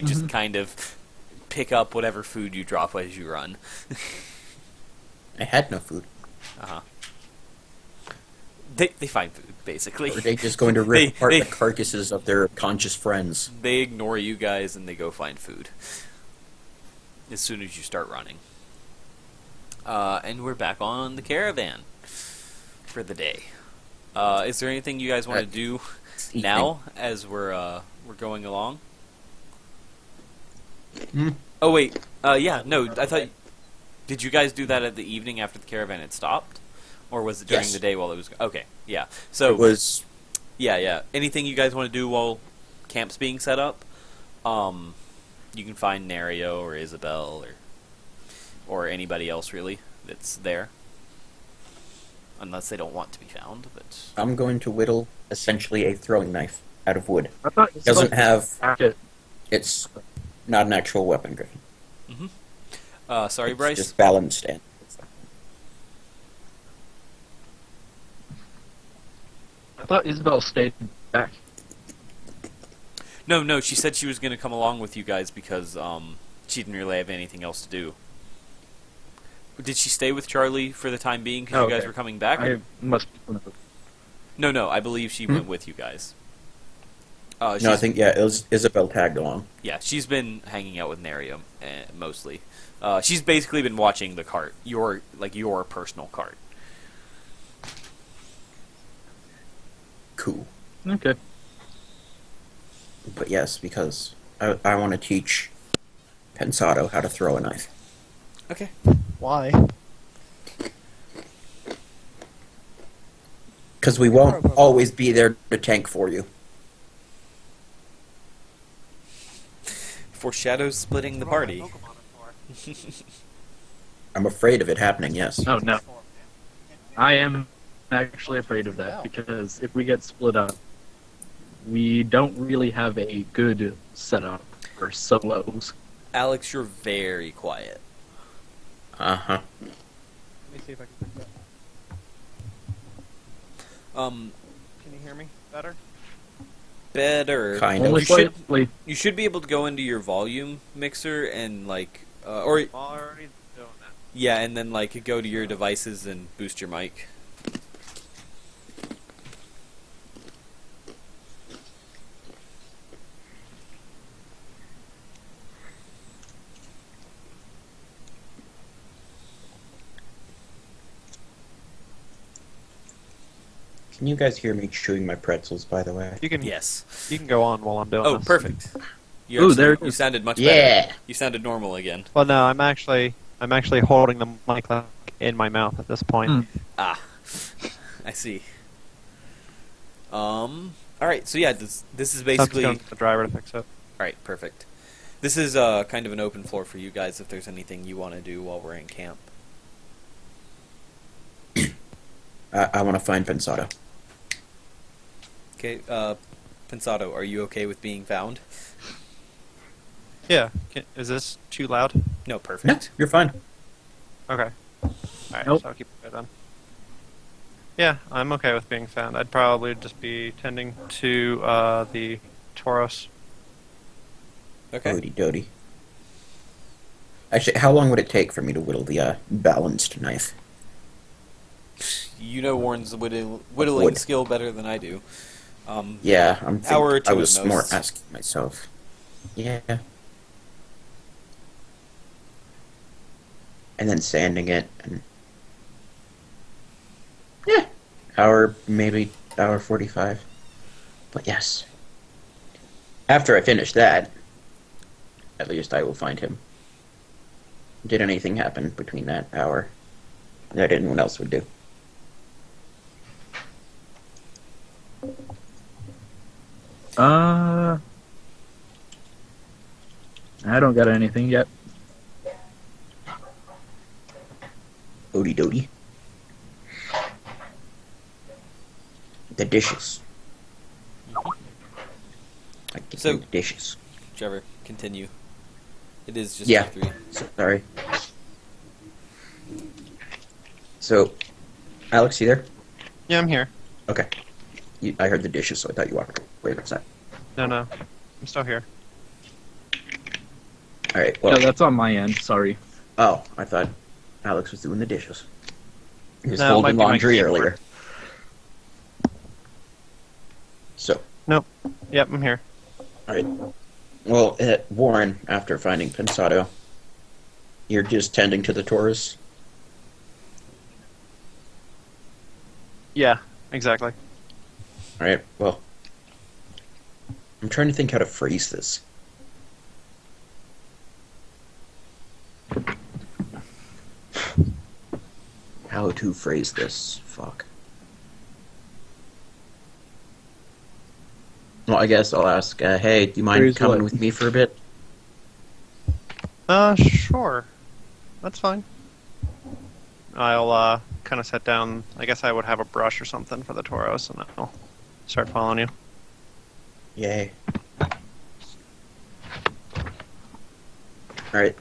You just kind of pick up whatever food you drop as you run. I had no food. Uh-huh. They find food, basically. Or are they just going to rip apart the carcasses of their conscious friends? They ignore you guys and they go find food. As soon as you start running. And we're back on the caravan for the day. Is there anything you guys want to do now as we're going along? Oh wait, yeah, no, I thought. Did you guys do that at the evening after the caravan had stopped, or was it during the day while it was? Okay, yeah. So it was. Yeah. Anything you guys want to do while camp's being set up? You can find Nario or Isabel or anybody else really that's there, unless they don't want to be found. But I'm going to whittle essentially a throwing knife out of wood. I thought It doesn't have. It's not an actual weapon, Griffin. Sorry, It's Bryce. just balanced and. I thought Isabel stayed back. No, she said she was going to come along with you guys because she didn't really have anything else to do. Did she stay with Charlie for the time being because you guys were coming back? I must. No, I believe she went with you guys. No, I think Isabel tagged along. Yeah, she's been hanging out with Narium mostly. She's basically been watching the cart, your personal cart. Cool. Okay. But yes, because I want to teach Pensado how to throw a knife. Okay. Why? Because we won't always be there to tank for you. Foreshadows splitting the party. I'm afraid of it happening, yes. Oh no. I am actually afraid of that because if we get split up, we don't really have a good setup for solos. Alex, you're very quiet. Uh-huh. Let me see if I can fix that. Can you hear me better? Better. Kind of. Only slightly. You should be able to go into your volume mixer and or I'm already doing that. yeah, and then go to your devices and boost your mic. Can you guys hear me chewing my pretzels, by the way? You can Yes. you can go on while I'm doing Oh, this. perfect. Ooh, there it You is. sounded much Yeah. better. You sounded normal again. Well, no, I'm actually holding the mic in my mouth at this point. Ah, I see. All right. So yeah, this is basically. Going to the driver to fix it. All right, perfect. This is kind of an open floor for you guys if there's anything you want to do while we're in camp. I want to find Pensado. Okay, Pensado, are you okay with being found? Yeah. Is this too loud? No, No, perfect. you're fine. Okay. Alright, Nope. so I'll keep it then. Yeah, I'm okay with being found. I'd probably just be tending to the Tauros. Okay. Odie doty. Actually, how long would it take for me to whittle the balanced knife? You know Warren's whittling Wood. skill better than I do. Yeah, Hour or two I at was more most. asking myself. Yeah. And then sanding it, and yeah, maybe hour 45. But yes, after I finish that, at least I will find him. Did anything happen between that hour that anyone else would do? I don't got anything yet. Odie doty. The dishes. I get So- the dishes. Trevor, continue. It is just Yeah. you three. Sorry. So, Alex, you there? Yeah, I'm here. Okay. I heard the dishes, so I thought you walked away from that. No, I'm still here. All right. Well, No, that's on my end. Sorry. oh, I thought Alex was doing the dishes. He was No, it might folding be my laundry keyboard. earlier. So, Nope. Yep, I'm here. all right. Well, Warren, after finding Pensado, you're just tending to the Taurus. Yeah, exactly. All right. Well, I'm trying to think how to phrase this. How to phrase this? Fuck. Well, I guess I'll ask. Hey, do you mind Phrase coming what? with me for a bit? Sure. That's fine. I'll kind of sit down. I guess I would have a brush or something for the Tauros, and I'll start following you. Yay. Alright.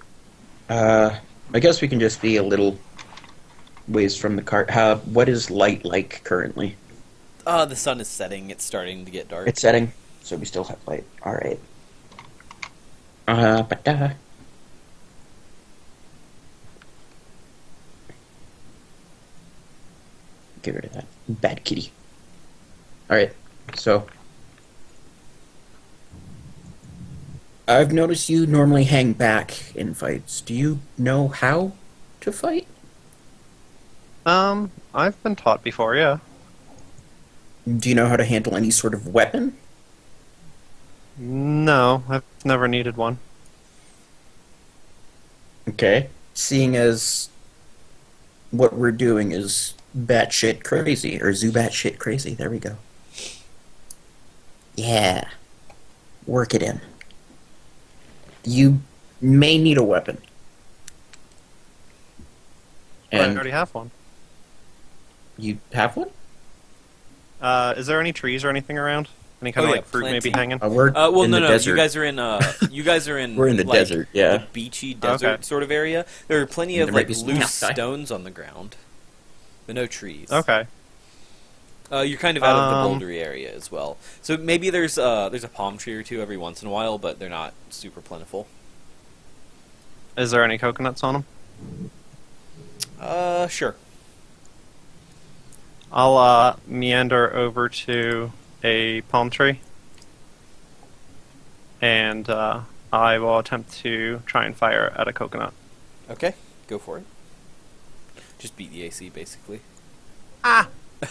I guess we can just be a little ways from the cart. What is light like currently? The sun is setting. It's starting to get dark. It's setting, so we still have light. Alright. But get rid of that. Bad kitty. Alright, so I've noticed you normally hang back in fights. Do you know how to fight? I've been taught before, yeah. Do you know how to handle any sort of weapon? No, I've never needed one. Okay. Seeing as what we're doing is batshit crazy, or Zubat shit crazy. There we go. Yeah. Work it in. You may need a weapon. But I And already have one. you have one? Is there any trees or anything around? Any kind Oh, of yeah, like fruit maybe plenty. hanging? We're Well, in no, the no. desert. You guys are in. You guys are in. We're in the like, desert, yeah. The beachy desert Okay. sort of area. There are plenty of There might like be some loose cacti. stones on the ground, but no trees. Okay. You're kind of out of Um, the bouldery area as well. So maybe there's a palm tree or two every once in a while, but they're not super plentiful. Is there any coconuts on them? Sure. I'll meander over to a palm tree, and I will attempt to try and fire at a coconut. Okay, go for it. Just beat the AC, basically.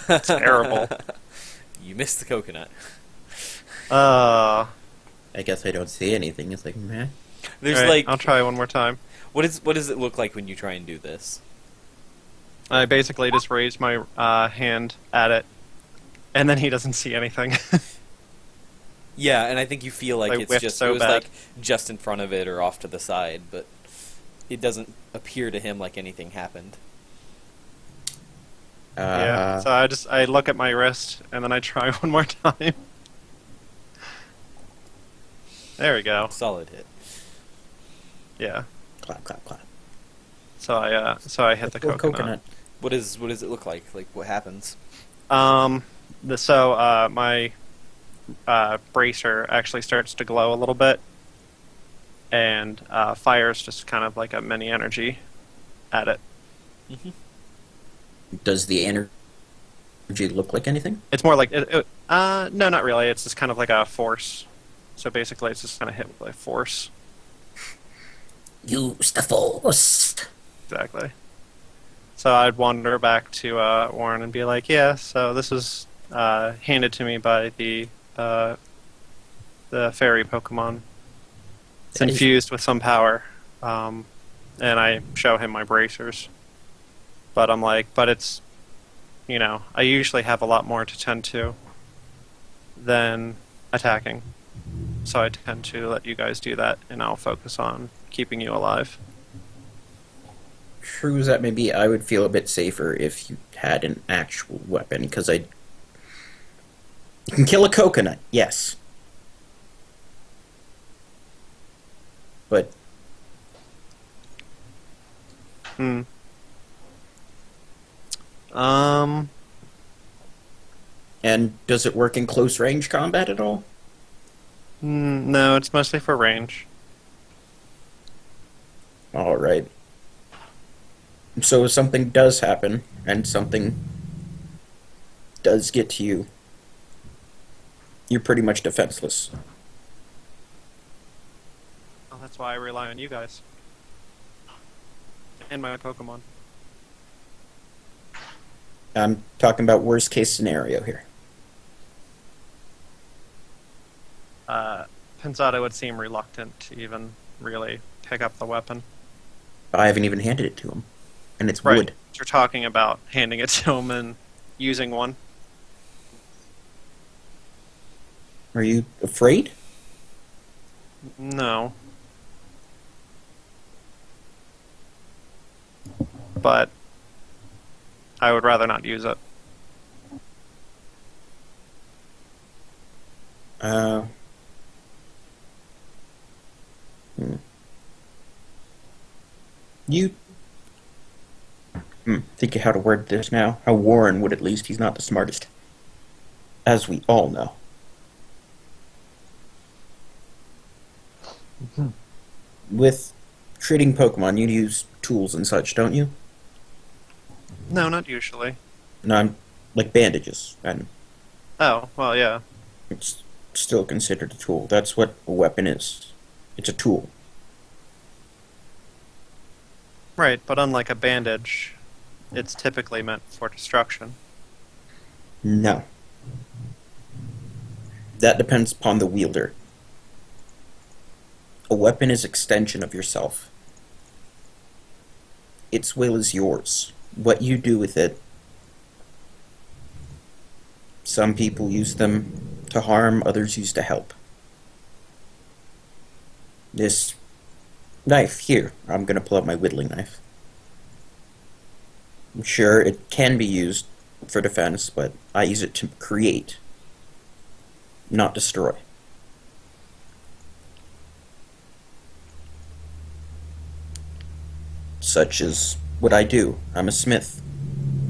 It's terrible. You missed the coconut. I guess I don't see anything. It's like, meh. There's Alright, like, I'll try one more time. what does it look like when you try and do this? I basically just raise my hand at it, and then he doesn't see anything. Yeah, and I think you feel like I it's whiffed just so it was bad. like just in front of it or off to the side, but it doesn't appear to him like anything happened. Yeah. So I look at my wrist, and then I try one more time. There we go. Solid hit. Yeah. Clap, clap, clap. So I hit the Little coconut. What does it look like? Like what happens? My bracer actually starts to glow a little bit, and fires just kind of like a mini energy at it. Mm-hmm. Does the energy look like anything? It's more like no, not really. It's just kind of like a force. So basically, it's just kind of hit with a force. Use the force. Exactly. So I'd wander back to Warren and be like, "Yeah, so this was handed to me by the fairy Pokemon. It's That is- infused with some power." And I show him my bracers. But I'm like, but it's, I usually have a lot more to tend to than attacking. So I tend to let you guys do that, and I'll focus on keeping you alive. True as that may be, I would feel a bit safer if you had an actual weapon, because you can kill a coconut, yes. But Hmm. and does it work in close range combat at all? No, it's mostly for range. All right. So if something does happen and something does get to you, you're pretty much defenseless. Well, that's why I rely on you guys. And my Pokemon. I'm talking about worst case scenario here. Pensado would seem reluctant to even really pick up the weapon. I haven't even handed it to him, and it's Right. wood. You're talking about handing it to him and using one. Are you afraid? No. But I would rather not use it. Uh. You. Thinking how to word this now. How Warren would at least. He's not the smartest. As we all know. With treating Pokemon, you use tools and such, don't you? No, not usually. No, I'm like bandages, and Oh, well, yeah. it's still considered a tool. That's what a weapon is. It's a tool. Right, but unlike a bandage, it's typically meant for destruction. No. That depends upon the wielder. A weapon is extension of yourself. Its will is yours. What you do with it. Some people use them to harm, others use to help. This knife here, I'm going to pull out my whittling knife. I'm sure it can be used for defense, but I use it to create, not destroy. Such is what I do. I'm a smith.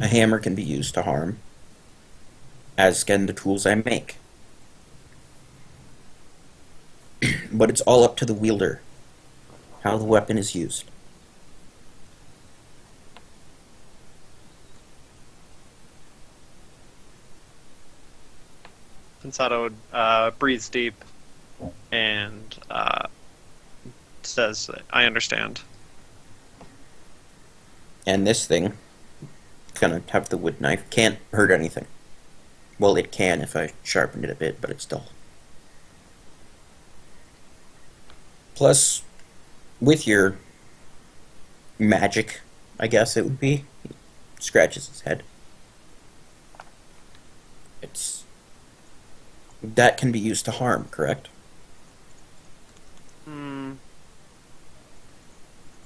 A hammer can be used to harm, as can the tools I make. But it's all up to the wielder, how the weapon is used. Pensado breathes deep and says, I understand. And this thing, gonna have the wood knife, can't hurt anything. Well, it can if I sharpen it a bit, but it's dull. Plus, with your magic, I guess it would be, he scratches his head. That can be used to harm, correct?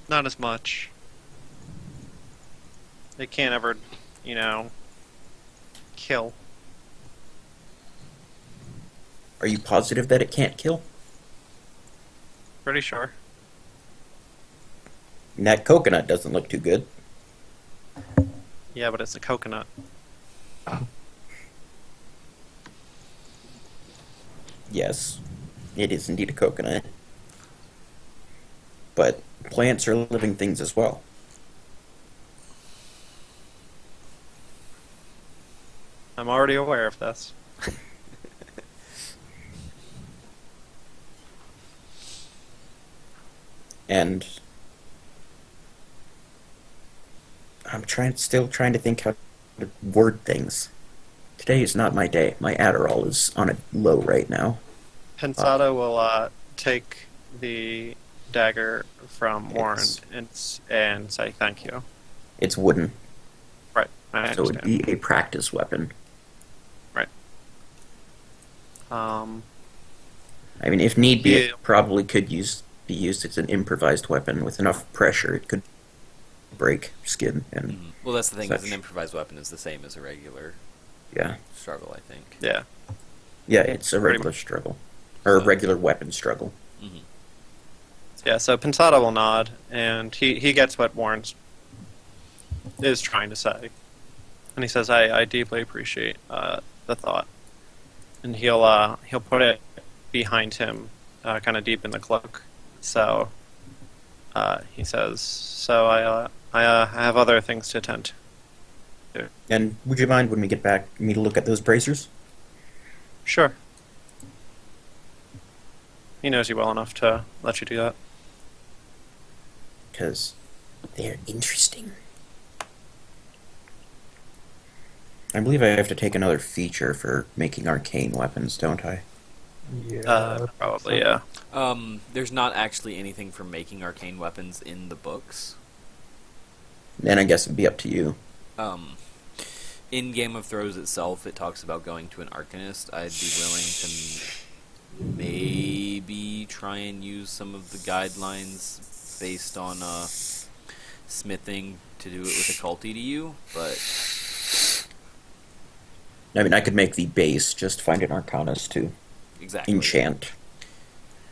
Not as much. It can't ever, kill. Are you positive that it can't kill? Pretty sure. And that coconut doesn't look too good. Yeah, but it's a coconut. Yes, it is indeed a coconut. But plants are living things as well. I'm already aware of this. And I'm still trying to think how to word things. Today is not my day. My Adderall is on a low right now. Pensado will take the dagger from Warren and say thank you. It's wooden, Right, I so understand. it'd be a practice weapon. Right. I mean, if need be, Yeah. it probably could be used as an improvised weapon. With enough pressure, it could break skin and Well, that's the thing. Is such. an improvised weapon is the same as a regular Yeah. struggle, I think. Yeah. Yeah, it's a Pretty regular struggle. Or a So- regular weapon struggle. Mm-hmm. Yeah, so Pensado will nod, and he gets what Warren is trying to say. And he says, I deeply appreciate the thought. And he'll put it behind him, kind of deep in the cloak. So he says, "So I have other things to attend to." And would you mind when we get back me to look at those bracers? Sure. He knows you well enough to let you do that. Because they're interesting. I believe I have to take another feature for making arcane weapons, don't I? Yeah. Probably, yeah. There's not actually anything for making arcane weapons in the books. Then I guess it'd be up to you. In Game of Thrones itself, it talks about going to an arcanist. I'd be willing to maybe try and use some of the guidelines based on smithing to do it with occulty to you, but I mean, I could make the base, just find an arcanist to exactly enchant.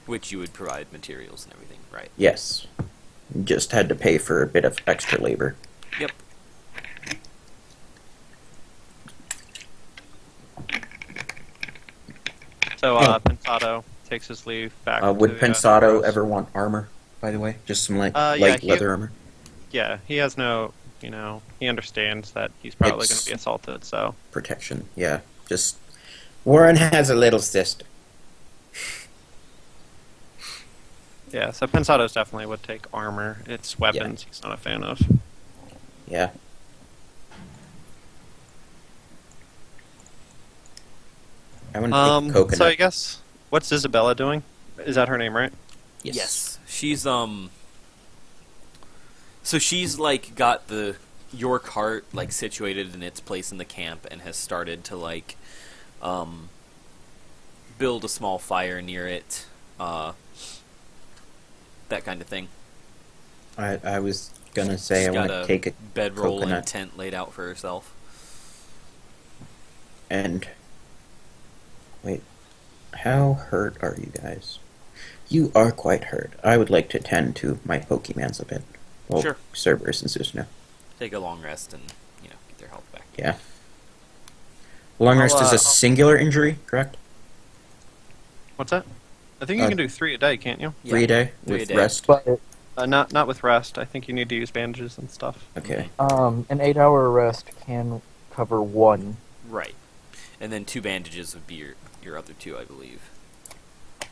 which you would provide materials and everything, right? Yes. Just had to pay for a bit of extra labor. Yep. So Oh. Pensado takes his leave back. Would to the, Pensado Heroes. ever want armor, by the way? Just some light Yeah, he- leather armor? Yeah, he has no. He understands that he's probably going It's- to be assaulted. So Protection, yeah. Just... Warren has a little sister. yeah, so Pensado's definitely would take armor. It's weapons he's not a fan of. Yeah. I want to take coconut. So I guess what's Isabella doing? Is that her name, right? Yes. She's so she's like got your cart like situated in its place in the camp and has started to like build a small fire near it. That kind of thing. I was gonna say She's I want got to a take a bedroll and coconut tent laid out for herself. and... Wait. How hurt are you guys? You are quite hurt. I would like to tend to my Pokemans a bit. Well, Sure. Cerberus and Susno. Take a long rest and get their health back. Yeah. Long rest is I'll- a singular injury, correct? What's that? I think you Uh, can do 3 a day, can't you? 3 a day 3 a with day. rest? But Not with rest. I think you need to use bandages and stuff. Okay. an 8-hour rest can cover 1. Right. And then 2 bandages would be your other 2, I believe.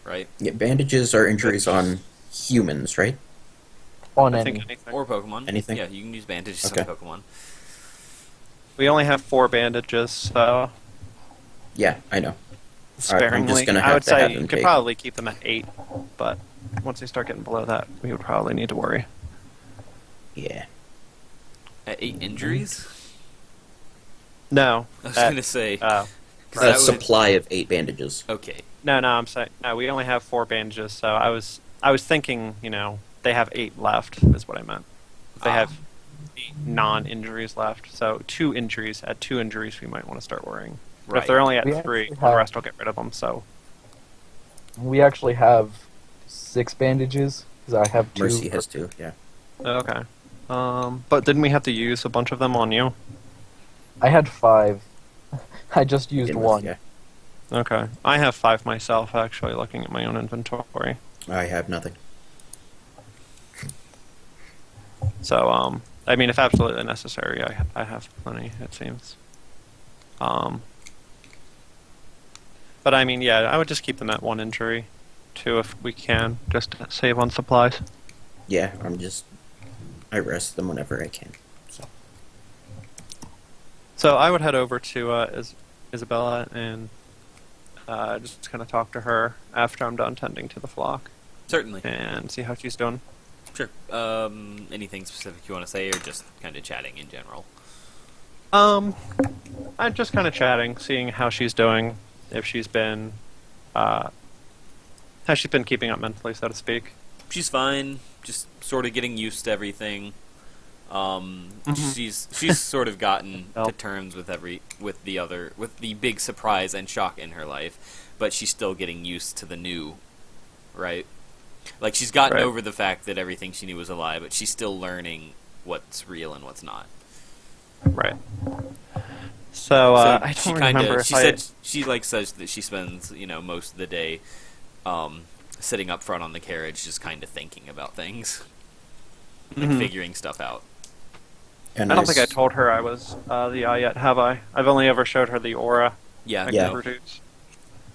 Right? Yeah, bandages are injuries on humans, right? On I any. think anything. Or Pokemon. Anything? Yeah, you can use bandages Okay. on Pokemon. We only have 4 bandages, so Yeah, I know. sparingly. I'm just gonna I have would to have say them you could take- probably keep them at 8, but once they start getting below that, we would probably need to worry. Yeah. At 8 injuries? No. I was that- going to say... 'cause A that would- supply of 8 bandages. Okay. No, I'm saying no. We only have 4 bandages, so I was thinking, they have 8 left. Is what I meant. They have 8 non-injuries left, so 2 injuries. At 2 injuries, we might want to start worrying. But Right. if they're only at We 3, actually the have- rest will get rid of them. So We actually have 6 bandages, because I have 2. Mercy has 2, yeah. okay. But didn't we have to use a bunch of them on you? I had 5. I just used Begin with, 1. yeah. Okay. I have 5 myself. Actually, looking at my own inventory. I have nothing. So, I mean, if absolutely necessary, I have plenty, it seems. But I mean, yeah, I would just keep them at 1 injury, 2 if we can, just to save on supplies. Yeah, I rest them whenever I can. So I would head over to Isabella and just kind of talk to her after I'm done tending to the flock Certainly. and see how she's doing. Sure. Anything specific you want to say, or just kind of chatting in general? I'm just kind of chatting, seeing how she's doing, if she's been, has she been keeping up mentally, so to speak. She's fine. Just sort of getting used to everything. Mhm. She's sort of gotten Well. to terms with the big surprise and shock in her life, but she's still getting used to the new, right? Like she's gotten Right. over the fact that everything she knew was a lie, but she's still learning what's real and what's not. Right. So, I she don't kinda- remember if she I... said she says that she spends most of the day sitting up front on the carriage, just kind of thinking about things. like Mhm. figuring stuff out. And I don't think I s- told her I was the eye yet, have I? I've only ever showed her the aura Yeah, I Yeah. can no, produce.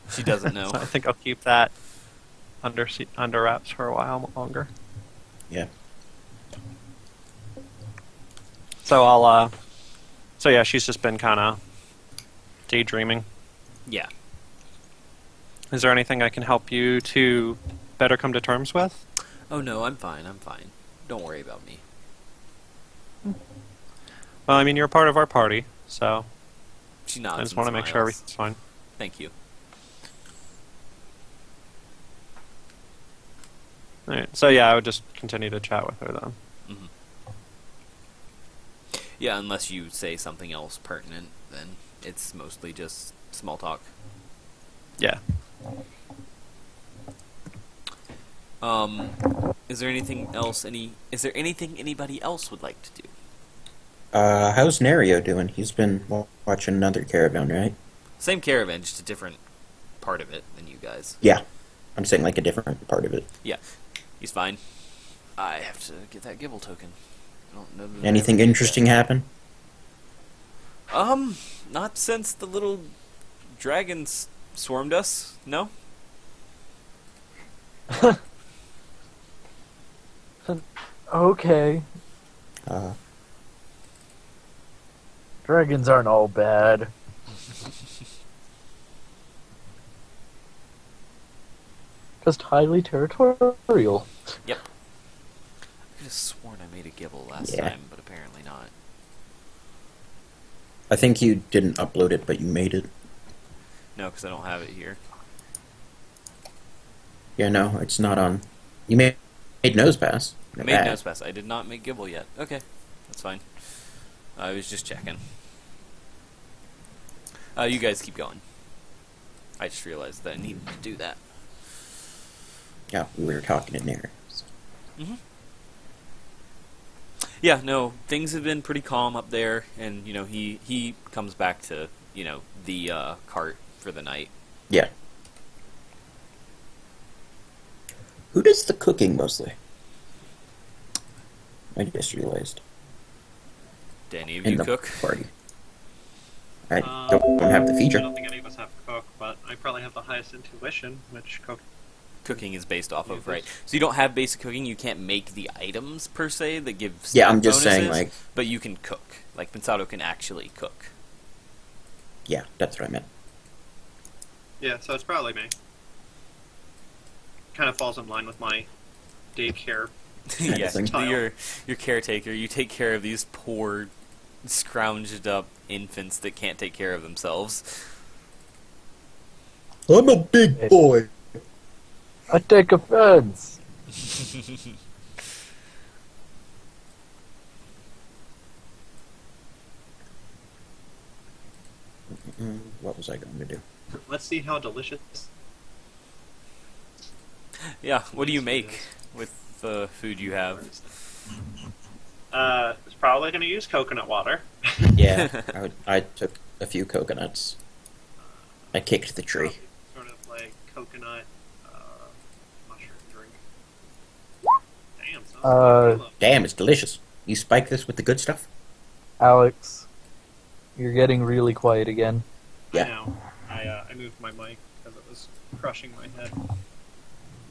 she doesn't know. So I think I'll keep that under wraps for a while longer. Yeah. So I'll so yeah, she's just been kind of daydreaming. Yeah. Is there anything I can help you to better come to terms with? Oh no, I'm fine. I'm fine. Don't worry about me. Well, I mean, you're a part of our party, so She nods. I just and want to make sure smiles. everything's fine. Thank you. All right. So yeah, I would just continue to chat with her then. Yeah, unless you say something else pertinent, then it's mostly just small talk. Yeah. Is there anything else? Is there anything anybody else would like to do? How's Nario doing? He's been watching another caravan, right? Same caravan, just a different part of it than you guys. Yeah. I'm saying like a different part of it. Yeah, he's fine. I have to get that Gibble token. I don't know that I Anything ever did interesting happen? that. Not since the little dragons swarmed us. No. Okay. Uh, Dragons aren't all bad. Just highly territorial. Yep. I could have sworn I made a Gibble last Yeah. time, but apparently not. I think you didn't upload it, but you made it. No, because I don't have it here. Yeah, no, it's not on. You made Nose Pass. I Not made bad. Nosepass. I did not make Gibble yet. Okay, that's fine. I was just checking. You guys keep going. I just realized that I needed to do that. Yeah, we were talking in there. So. Yeah, no, things have been pretty calm up there, and he comes back to the cart for the night. Yeah. Who does the cooking mostly? I just realized. Do any of In you the cook? party. I don't have the I feature. don't think any of us have cook, but I probably have the highest intuition, which cook. Cooking is based off of, Yes. right? So you don't have basic cooking. You can't make the items per se that give. Yeah, stat I'm just saying, bonuses, like, but you can cook. Like Pensado can actually cook. yeah, that's what I meant. Yeah, so it's probably me. Kind of falls in line with my daycare. Yeah, thing. your caretaker. You take care of these poor, scrounged up infants that can't take care of themselves. I'm a big boy. I take offense. What was I going to do? Let's see how delicious. Yeah, what do you make with the food you have? It's probably going to use coconut water. Yeah, I took a few coconuts. I kicked the tree. Sort of like coconut mushroom drink. Damn, sounds good. Damn, it's delicious. You spike this with the good stuff? Alex, you're getting really quiet again. Yeah. I know. I moved my mic because it was crushing my head.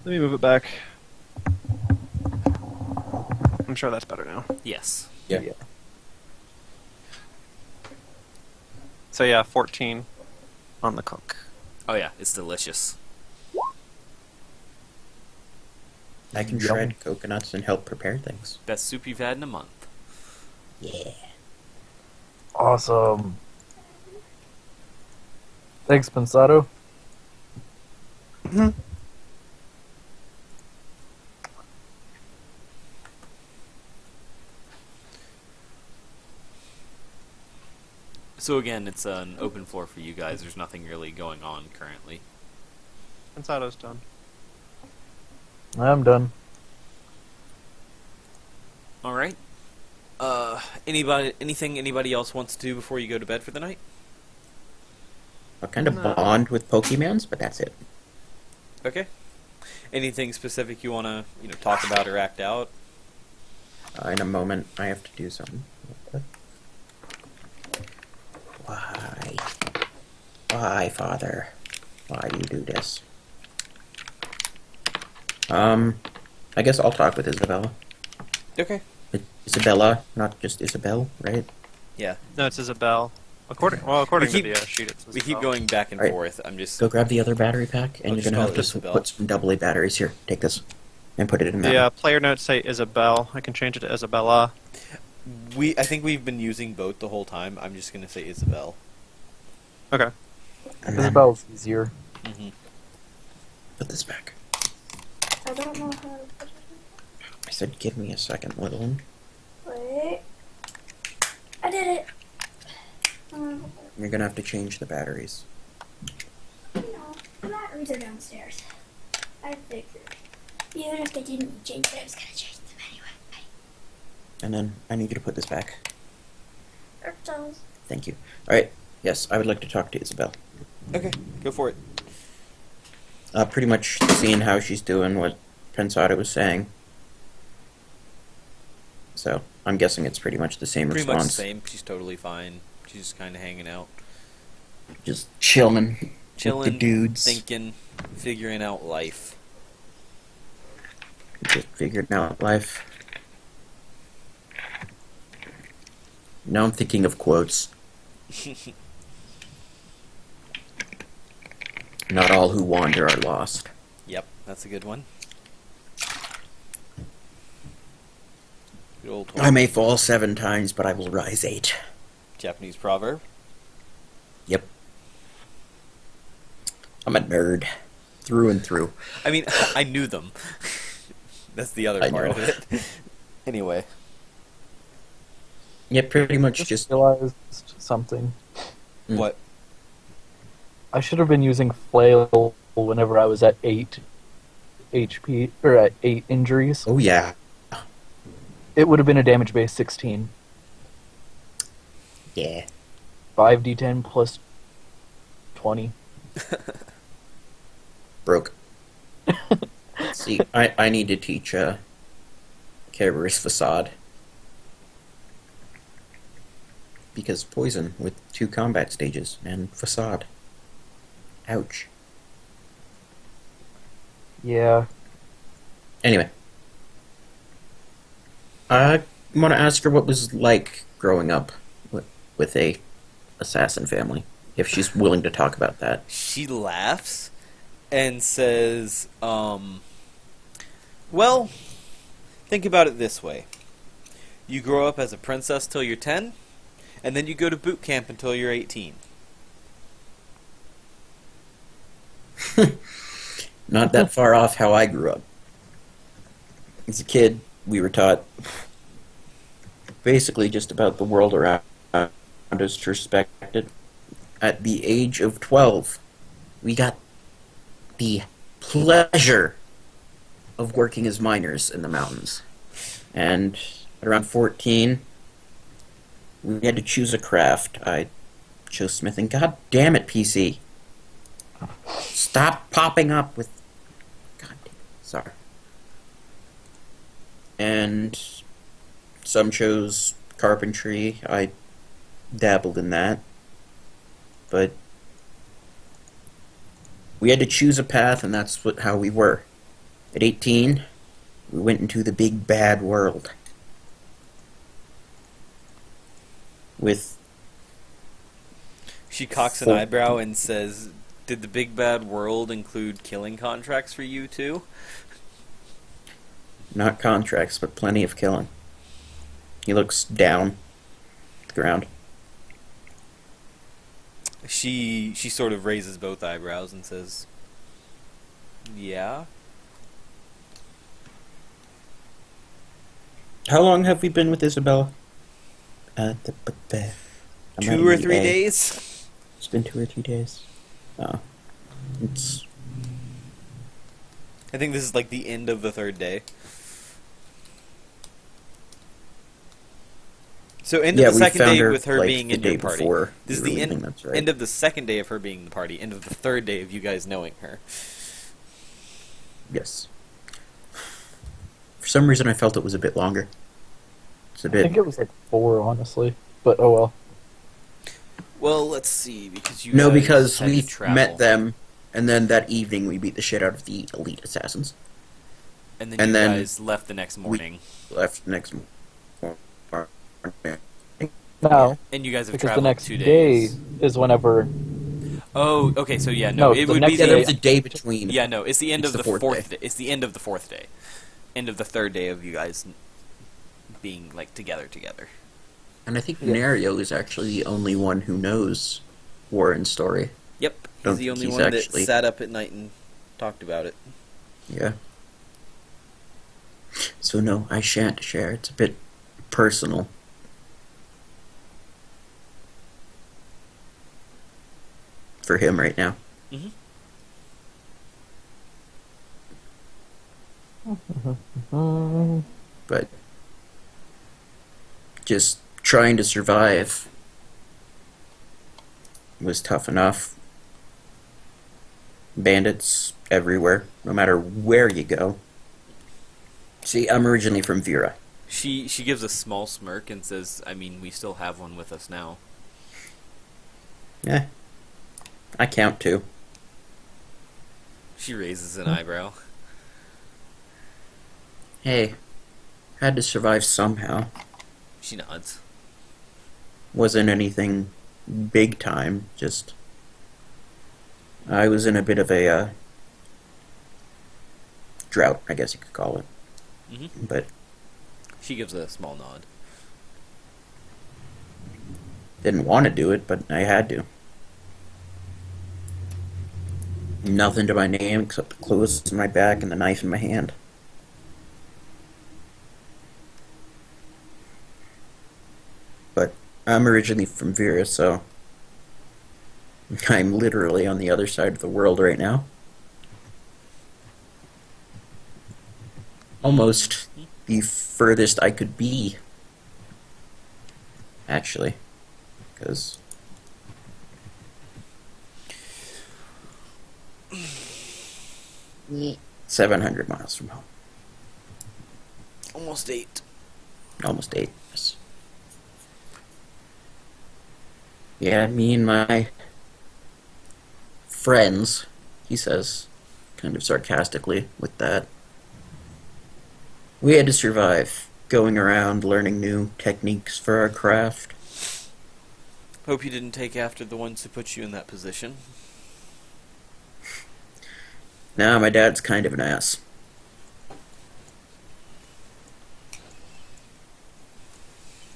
Let me move it back. I'm sure that's better now. Yes. Yeah. So yeah, 14 on the cook. Oh yeah, it's delicious. I can Yum. shred coconuts and help prepare things. Best soup you've had in a month. Yeah. Awesome. Thanks, Pensado. So again, it's an open floor for you guys. There's nothing really going on currently. Pensado's done. I'm done. All right. Anything anybody else wants to do before you go to bed for the night? I kind of No. bond with Pokemons, but that's it. Okay. Anything specific you want to talk about or act out? In a moment, I have to do something. Why? Why, Father? Why do you do this? I guess I'll talk with Isabella. Okay. Isabella, not just Isabel, right? Yeah. No, it's Isabel. According to the sheet, it's Isabel. We keep going back and Alright. forth. I'm just Go grab the other battery pack, and I'll you're just gonna call have it to Isabel. put some AA batteries here. Take this, and put it in that. The one. player notes say Isabel. I can change it to Isabella. I think we've been using both the whole time. I'm just gonna say Isabel. Okay. And then Isabel's easier. Mm-hmm. put this back. I don't know how to put it I said, give me a second, little one. in. Wait. I did it. You're gonna have to change the batteries. No, the batteries are downstairs. I figured. Even if they didn't change it, I was gonna change them anyway. And then I need you to put this back. Turtles. Thank you. Alright, yes, I would like to talk to Isabel. Okay, go for it. Pretty much seeing how she's doing, what Pensado was saying. So, I'm guessing it's pretty much the same Pretty response. much the same. She's totally fine. She's just kind of hanging out, Just chilling with chilling, the dudes. thinking, figuring out life. Just figuring out life. Now I'm thinking of quotes. Not all who wander are lost. Yep, that's a good one. Good old I may fall 7 times, but I will rise 8. Japanese proverb. Yep. I'm a nerd. Through and through. I mean, I knew them. That's the other I part know. of it. Anyway, Yeah, pretty much just... realized something. Mm. what? I should have been using flail whenever I was at 8 HP or at 8 injuries. Oh, yeah. It would have been a damage base 16. Yeah. 5d10 plus 20. Broke. See, I need to teach Kerber's Facade. Because poison with 2 combat stages and Facade. Ouch. Yeah. Anyway. I want to ask her what was like growing up with a assassin family. If she's willing to talk about that. She laughs and says, well, think about it this way. You grow up as a princess till you're 10, and then you go to boot camp until you're 18. Not that far off how I grew up. As a kid, we were taught basically just about the world around us respected. At the age of 12, we got the pleasure of working as miners in the mountains. And at around 14, we had to choose a craft. I chose smithing. God damn it, PC. Stop popping up with... God damn it. Sorry. And some chose carpentry. I dabbled in that. But we had to choose a path, and that's how we were. At 18, we went into the big bad world. With... She cocks an eyebrow and says, did the big bad world include killing contracts for you too? Not contracts, but plenty of killing. He looks down at the ground. She sort of raises both eyebrows and says, yeah? How long have we been with Isabella? 2 or 3 days? It's been 2 or 3 days. Oh. It's... I think this is like the end of the 3rd day. So end of the we 2nd found day her, with her like, being the in day your party. before This is we the were end, leaving, that's right. end of the 2nd day of her being in the party. End of the 3rd day of you guys knowing her. Yes. For some reason I felt it was a bit longer. It's a I think bit. it was like 4, honestly. But oh well. Well, let's see, because you No, guys because had to we travel, met them, and then that evening we beat the shit out of the elite assassins. and then and you then guys left the next morning, Left next morning. No, and you guys have because the traveled next 2 day days. is whenever. Oh, okay, so yeah, no, No, it the would next be Yeah, the there day- was a day between. yeah, no, it's the end It's of the the fourth fourth. day. It's the end of the fourth day, end of the third day of you guys being like together. And I think Yeah. Nario is actually the only one who knows Warren's story. Yep, he's Don't the think only he's one that actually- sat up at night and talked about it. Yeah. So no, I shan't share. It's a bit personal. For him right now. But just trying to survive was tough enough. Bandits everywhere, no matter where you go. See, I'm originally from Vera. She gives a small smirk and says, "I mean, we still have one with us now." Yeah, I count too. She raises an eyebrow. Hey, had to survive somehow. She nods. Wasn't anything big time, just I was in a bit of a drought, I guess you could call it. Mhm. But She gives a small nod. didn't want to do it, but I had to. Nothing to my name except the clothes on my back and the knife in my hand. But I'm originally from Vera, so I'm literally on the other side of the world right now. Almost the furthest I could be, actually, because 700 miles from home. Almost 8. Almost 8. Yes. Yeah, me and my friends, he says, kind of sarcastically with that. We had to survive, going around learning new techniques for our craft. Hope you didn't take after the ones who put you in that position. Now my dad's kind of an ass.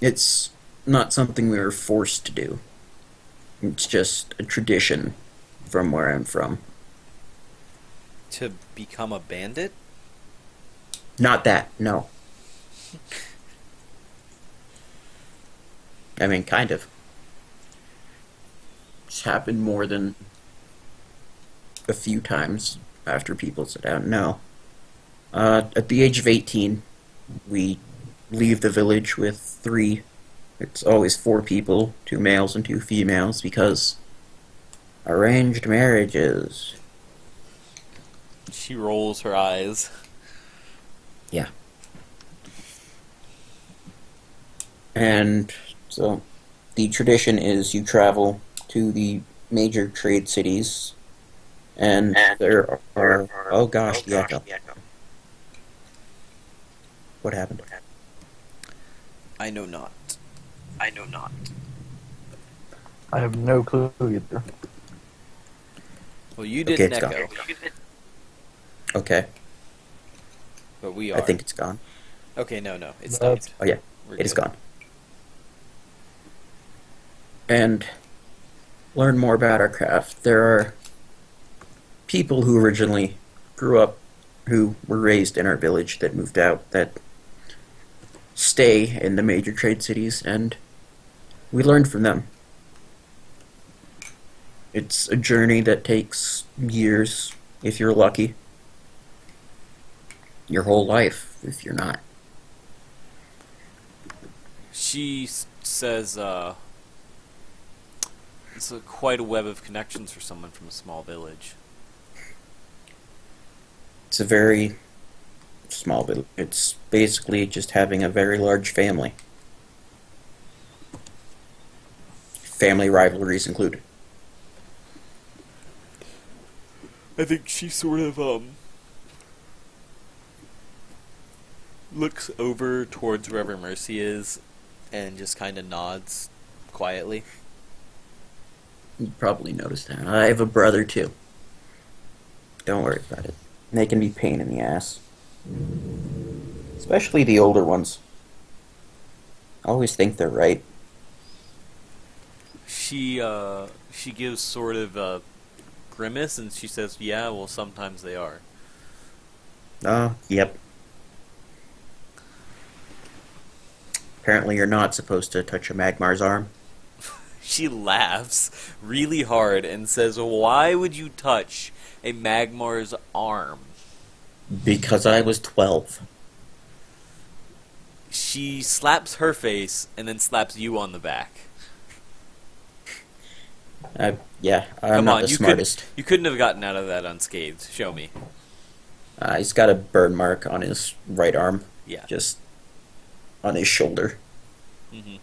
It's not something we were forced to do. It's just a tradition from where I'm from. To become a bandit? Not that, no. I mean, kind of. It's happened more than a few times after people sit out. No. At the age of 18, we leave the village with 3. It's always 4 people, 2 males and 2 females, because arranged marriages. She rolls her eyes. Yeah. And so the tradition is you travel to the major trade cities, and there are, oh gosh, the echo. What happened? I know not. I know not. I have no clue either. Well, you Okay, didn't it's gone. echo, Okay, but we are. I think it's gone. Okay, no, it's That's- stopped. Oh yeah, We're it is good. gone. And learn more about our craft. There are people who originally grew up, who were raised in our village, that moved out, that stay in the major trade cities, and we learned from them. It's a journey that takes years, if you're lucky. Your whole life, if you're not. She says, it's quite a web of connections for someone from a small village. It's a very small village. It's basically just having a very large family. family rivalries included. I think she sort of looks over towards wherever Mercy is and just kind of nods quietly. You probably noticed that. I have a brother too. Don't worry about it. They can be pain in the ass. Especially the older ones. Always think they're right. She gives sort of a grimace and she says, "Yeah, well, sometimes they are." Oh, yep. Apparently you're not supposed to touch a Magmar's arm. She laughs really hard and says, "Why would you touch a Magmar's arm?" Because I was 12. She slaps her face and then slaps you on the back. Yeah, I'm Come not on, the smartest. you couldn't have gotten out of that unscathed. Show me. He's got a burn mark on his right arm. Yeah. Just on his shoulder. Mm-hmm.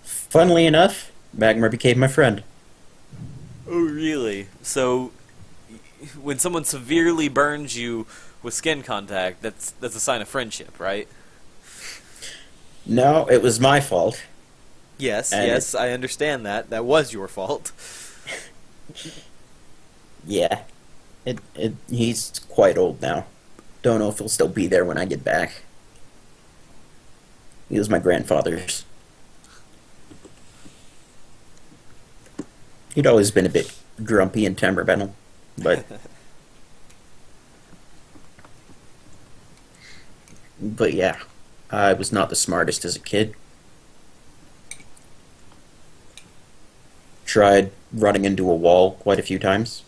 Funnily enough, Magmar became my friend. Oh, really? So, when someone severely burns you with skin contact, that's a sign of friendship, right? No, it was my fault. Yes, And yes, I understand that. That was your fault. Yeah. He's quite old now. Don't know if he'll still be there when I get back. He was my grandfather's. He'd always been a bit grumpy and temperamental, but... But yeah, I was not the smartest as a kid. Tried running into a wall quite a few times.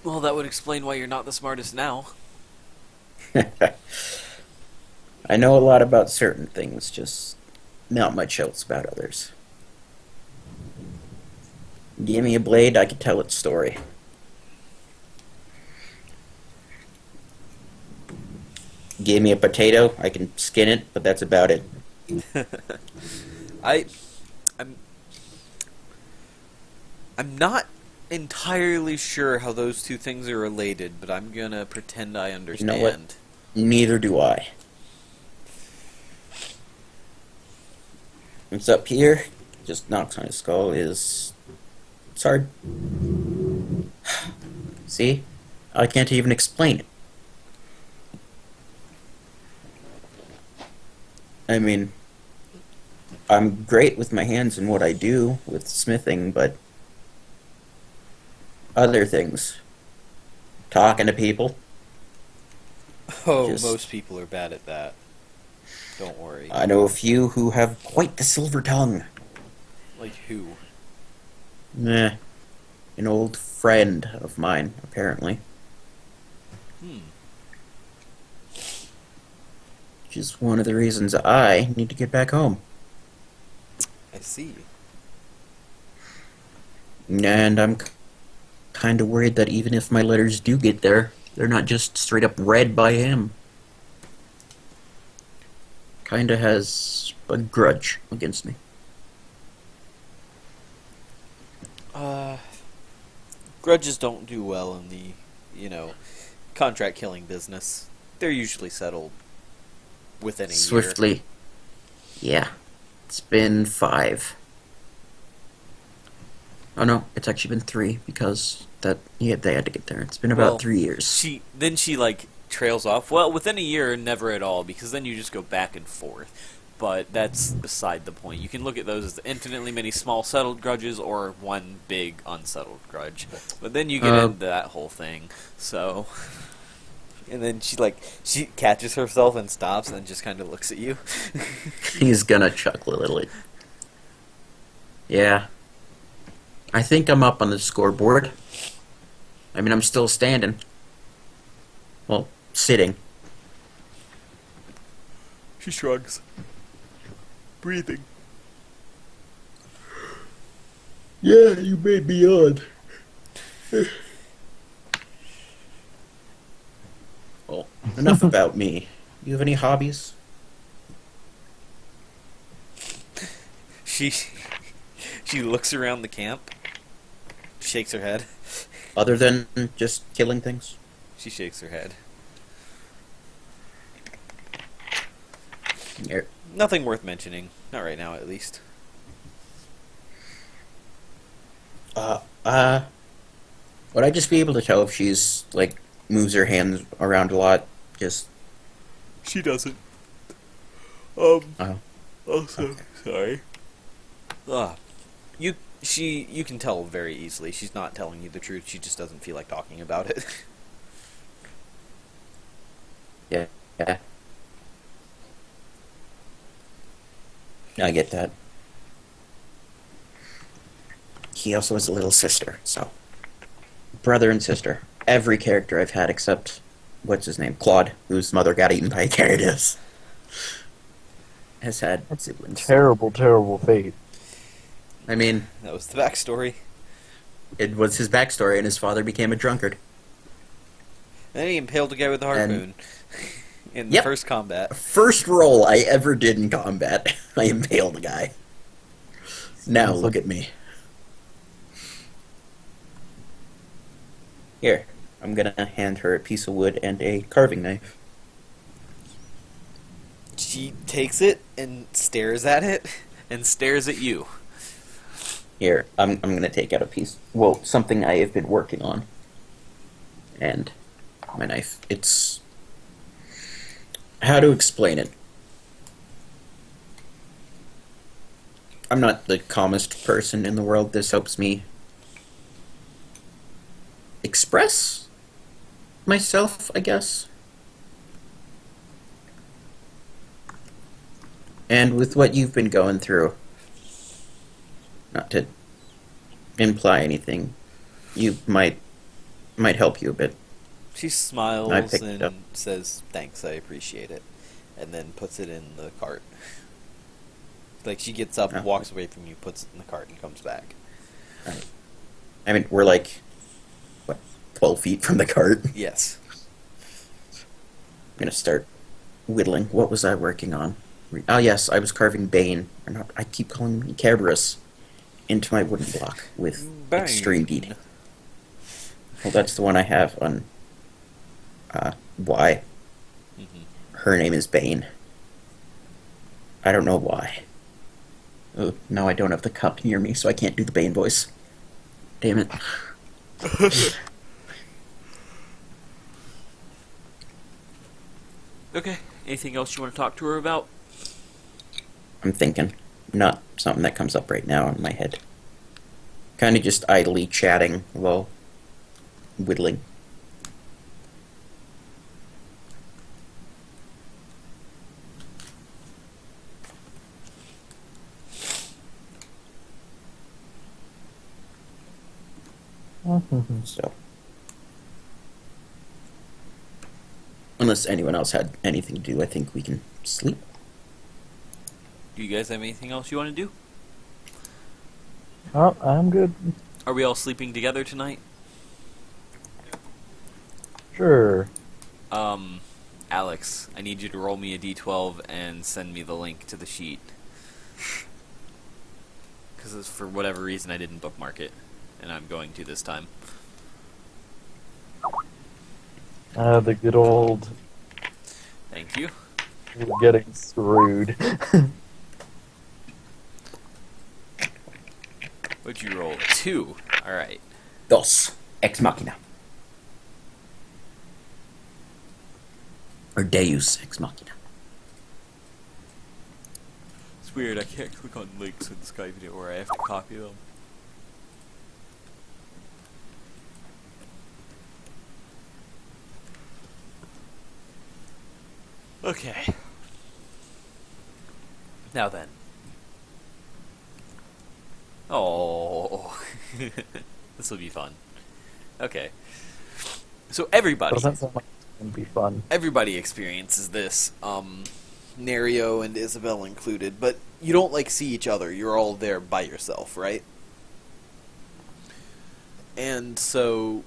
Well, that would explain why you're not the smartest now. I know a lot about certain things, just not much else about others. Give me a blade, I could tell its story. Give me a potato, I can skin it, but that's about it. I'm not entirely sure how those two things are related, but I'm gonna pretend I understand. You know what? Neither do I. What's up here, just knocks on his skull, is... It's hard. See? I can't even explain it. I mean, I'm great with my hands and what I do with smithing, but other things, talking to people. Oh, Just- most people are bad at that. Don't worry. I know a few who have quite the silver tongue. Like who? Meh. An old friend of mine, apparently. Which is one of the reasons I need to get back home. I see. And I'm kind of worried that even if my letters do get there, they're not just straight up read by him. Kinda has a grudge against me. Grudges don't do well in the, contract killing business. They're usually settled within a year. Swiftly. Yeah. It's been 5. Oh no, it's actually been 3 because they had to get there. It's been about Well, 3 years. She trails off. Well, within a year, never at all, because then you just go back and forth. But that's beside the point. You can look at those as infinitely many small settled grudges or one big unsettled grudge. But then you get into that whole thing. So, and then she catches herself and stops and then just kind of looks at you. He's gonna chuckle a little. Yeah. I think I'm up on the scoreboard. I mean, I'm still standing. Well, sitting. She shrugs. Breathing. Yeah, you made me odd. Well, enough about me. You have any hobbies? She looks around the camp, shakes her head. Other than just killing things? She shakes her head. Here. Nothing worth mentioning. Not right now, at least. Would I just be able to tell if she's, like, moves her hands around a lot? Just... She doesn't. Oh. Also, sorry. You can tell very easily. She's not telling you the truth. She just doesn't feel like talking about it. Yeah. I get that. He also has a little sister, so... Brother and sister. Every character I've had except... What's his name? Claude, whose mother got eaten by a Gyarados. Has had siblings. Terrible, terrible fate. I mean, That was the backstory. it was his backstory, and his father became a drunkard. Then he impaled a guy with a harpoon in the Yep. first combat. First role I ever did in combat, I impaled a guy. Now look at me. Here, I'm gonna hand her a piece of wood and a carving knife. She takes it and stares at it and stares at you. Here, I'm gonna take out a piece. Well, something I have been working on. And my knife. It's... How to explain it? I'm not the calmest person in the world. This helps me express myself, I guess. And with what you've been going through, not to imply anything, you might help you a bit. She I smiles picked it up. and says, "Thanks, I appreciate it," and then puts it in the cart. Like, she gets up, Oh. walks away from you, puts it in the cart, and comes back. Right. I mean, we're like, what, 12 feet from the cart? I'm Yes. gonna start whittling. What was I working on? Oh yes, I was carving Bane. Or not, I keep calling him Cabras into my wooden block with Bane. extreme bead. Well, that's the one I have on Y. Mm-hmm. Her name is Bane. I don't know why. Oh, no, I don't have the cup near me, so I can't do the Bane voice. Damn it. Okay. Anything else you want to talk to her about? I'm thinking. Not something that comes up right now in my head. Kind of just idly chatting while whittling. So, unless anyone else had anything to do, I think we can sleep. Do you guys have anything else you want to do? Oh, I'm good. Are we all sleeping together tonight? Sure. Alex, I need you to roll me a d12 and send me the link to the sheet. Because for whatever reason I didn't bookmark it, and I'm going to this time. The good old Thank you. getting screwed. What'd you roll? 2. Alright. Dos. Ex Machina. Or Deus Ex Machina. It's weird, I can't click on links in Skype video where I have to copy them. Okay. Now then. Oh, this will be fun. Okay. So everybody, Doesn't sound like it's gonna be fun. everybody experiences this, Nario and Isabel included, but you don't like see each other. You're all there by yourself, right? And so,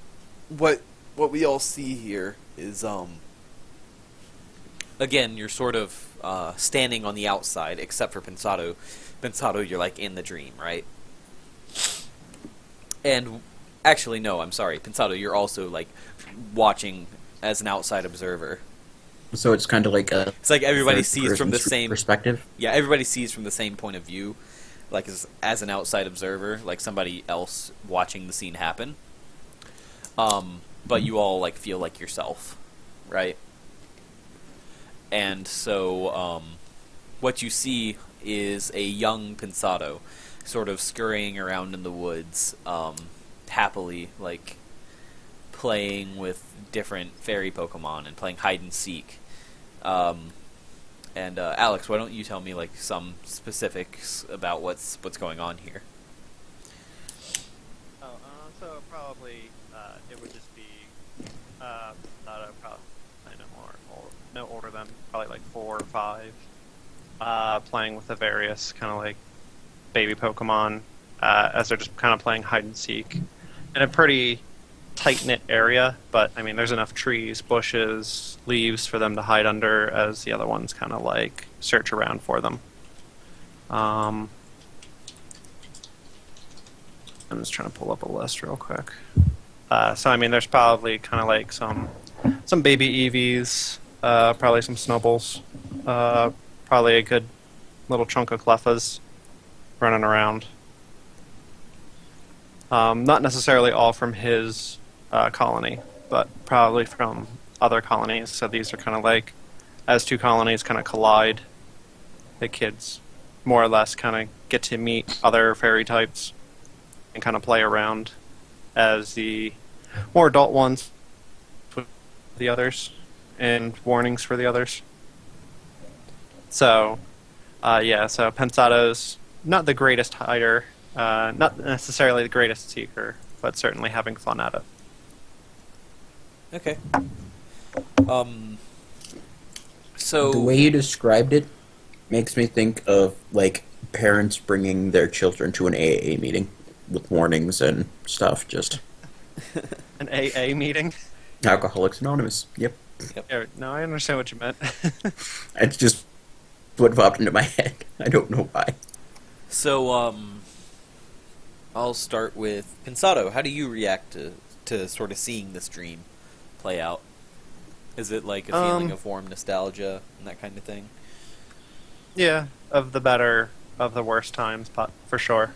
what we all see here is again, you're sort of standing on the outside, except for Pensado. Pensado, you're like in the dream, right? And actually, no, I'm sorry, Pensado, you're also like watching as an outside observer. So it's kind of like a. It's like everybody third sees from the person's same perspective. Yeah, everybody sees from the same point of view, like as an outside observer, like somebody else watching the scene happen. But you all like feel like yourself, right? And so, what you see is a young Pensado, sort of scurrying around in the woods, happily, like playing with different fairy Pokemon and playing hide and seek. And Alex, why don't you tell me like some specifics about what's going on here? So probably it would just be probably no older than probably like 4 or 5, playing with the various kind of like baby Pokemon as they're just kind of playing hide and seek in a pretty tight-knit area, but I mean there's enough trees, bushes, leaves for them to hide under as the other ones kind of like search around for them. I'm just trying to pull up a list real quick. So I mean there's probably kind of like some baby Eevees, probably some Snubbles, probably a good little chunk of Cleffas running around. Not necessarily all from his colony, but probably from other colonies. So these are kind of like, as two colonies kind of collide, the kids more or less kind of get to meet other fairy types and kind of play around as the more adult ones with the others and warnings for the others. So, so Pensado's not the greatest hider, not necessarily the greatest seeker, but certainly having fun at it. Okay. So The way you described it makes me think of like parents bringing their children to an AA meeting with warnings and stuff. Just An AA meeting? Alcoholics Anonymous. Yep. No, I understand what you meant. It's just what popped into my head. I don't know why. So, I'll start with Pensado. How do you react to sort of seeing this dream play out? Is it like a feeling of warm nostalgia and that kind of thing? Yeah, of the better, of the worst times, but for sure.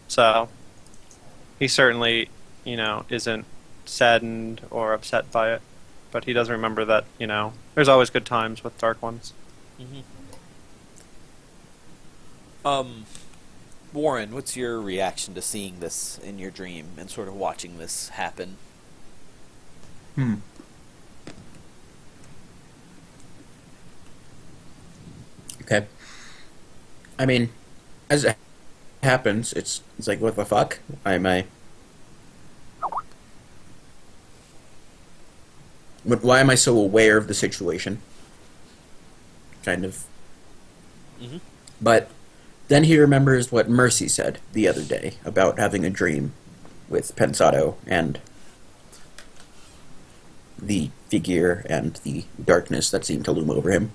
So he certainly, isn't saddened or upset by it, but he does remember that, there's always good times with Dark Ones. Mm-hmm. Warren, what's your reaction to seeing this in your dream and sort of watching this happen? Okay. I mean, as it happens, it's like, what the fuck? Why am I so aware of the situation? Kind of. Mm-hmm. But then he remembers what Mercy said the other day about having a dream with Pensado and the figure and the darkness that seemed to loom over him.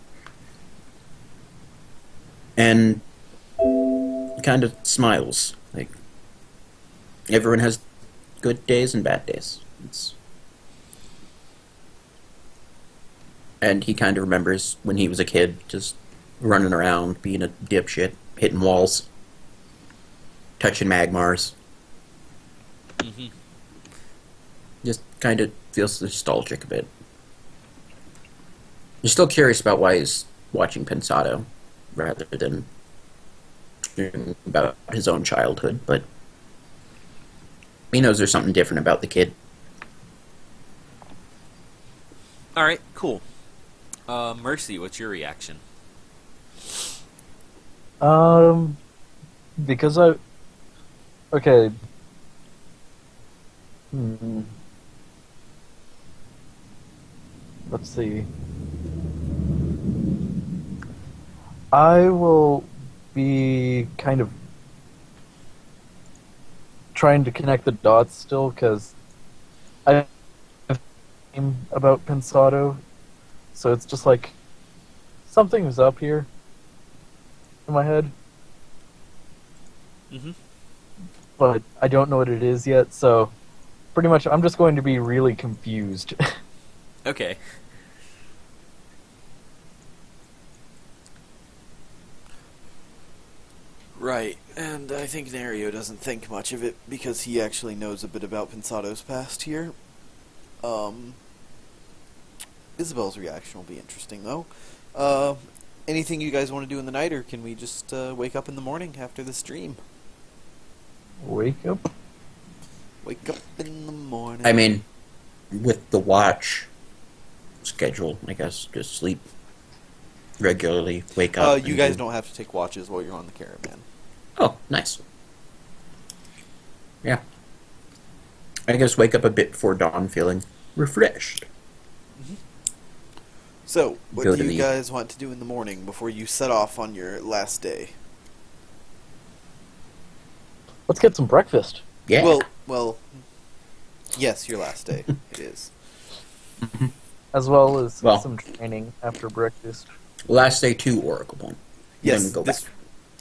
And he kind of smiles. Like, everyone has good days and bad days. And he kind of remembers when he was a kid, just running around, being a dipshit, hitting walls, touching Magmars. Mm-hmm. Just kind of feels nostalgic a bit. You're still curious about why he's watching Pensado, rather than hearing about his own childhood, but he knows there's something different about the kid. All right, cool. Mercy, what's your reaction? Because okay. Let's see. I will be kind of trying to connect the dots still, because I about Pensado, so it's just like something was up here in my head, Mm-hmm. but I don't know what it is yet. So pretty much, I'm just going to be really confused. Okay. Right, and I think Nario doesn't think much of it because he actually knows a bit about Pensado's past here. Isabel's reaction will be interesting, though. Anything you guys want to do in the night, or can we just wake up in the morning after the stream? Wake up. Wake up in the morning. I mean, with the watch schedule, I guess, just sleep regularly, wake up. You guys don't have to take watches while you're on the caravan. Oh, nice. Yeah. I guess wake up a bit before dawn feeling refreshed. So, what Go do to you the- guys want to do in the morning before you set off on your last day? Let's get some breakfast. Yeah. Well, yes, your last day. It is. As well as Well- some training after breakfast. Last day to Oracle Point. Yes, Then go this, back.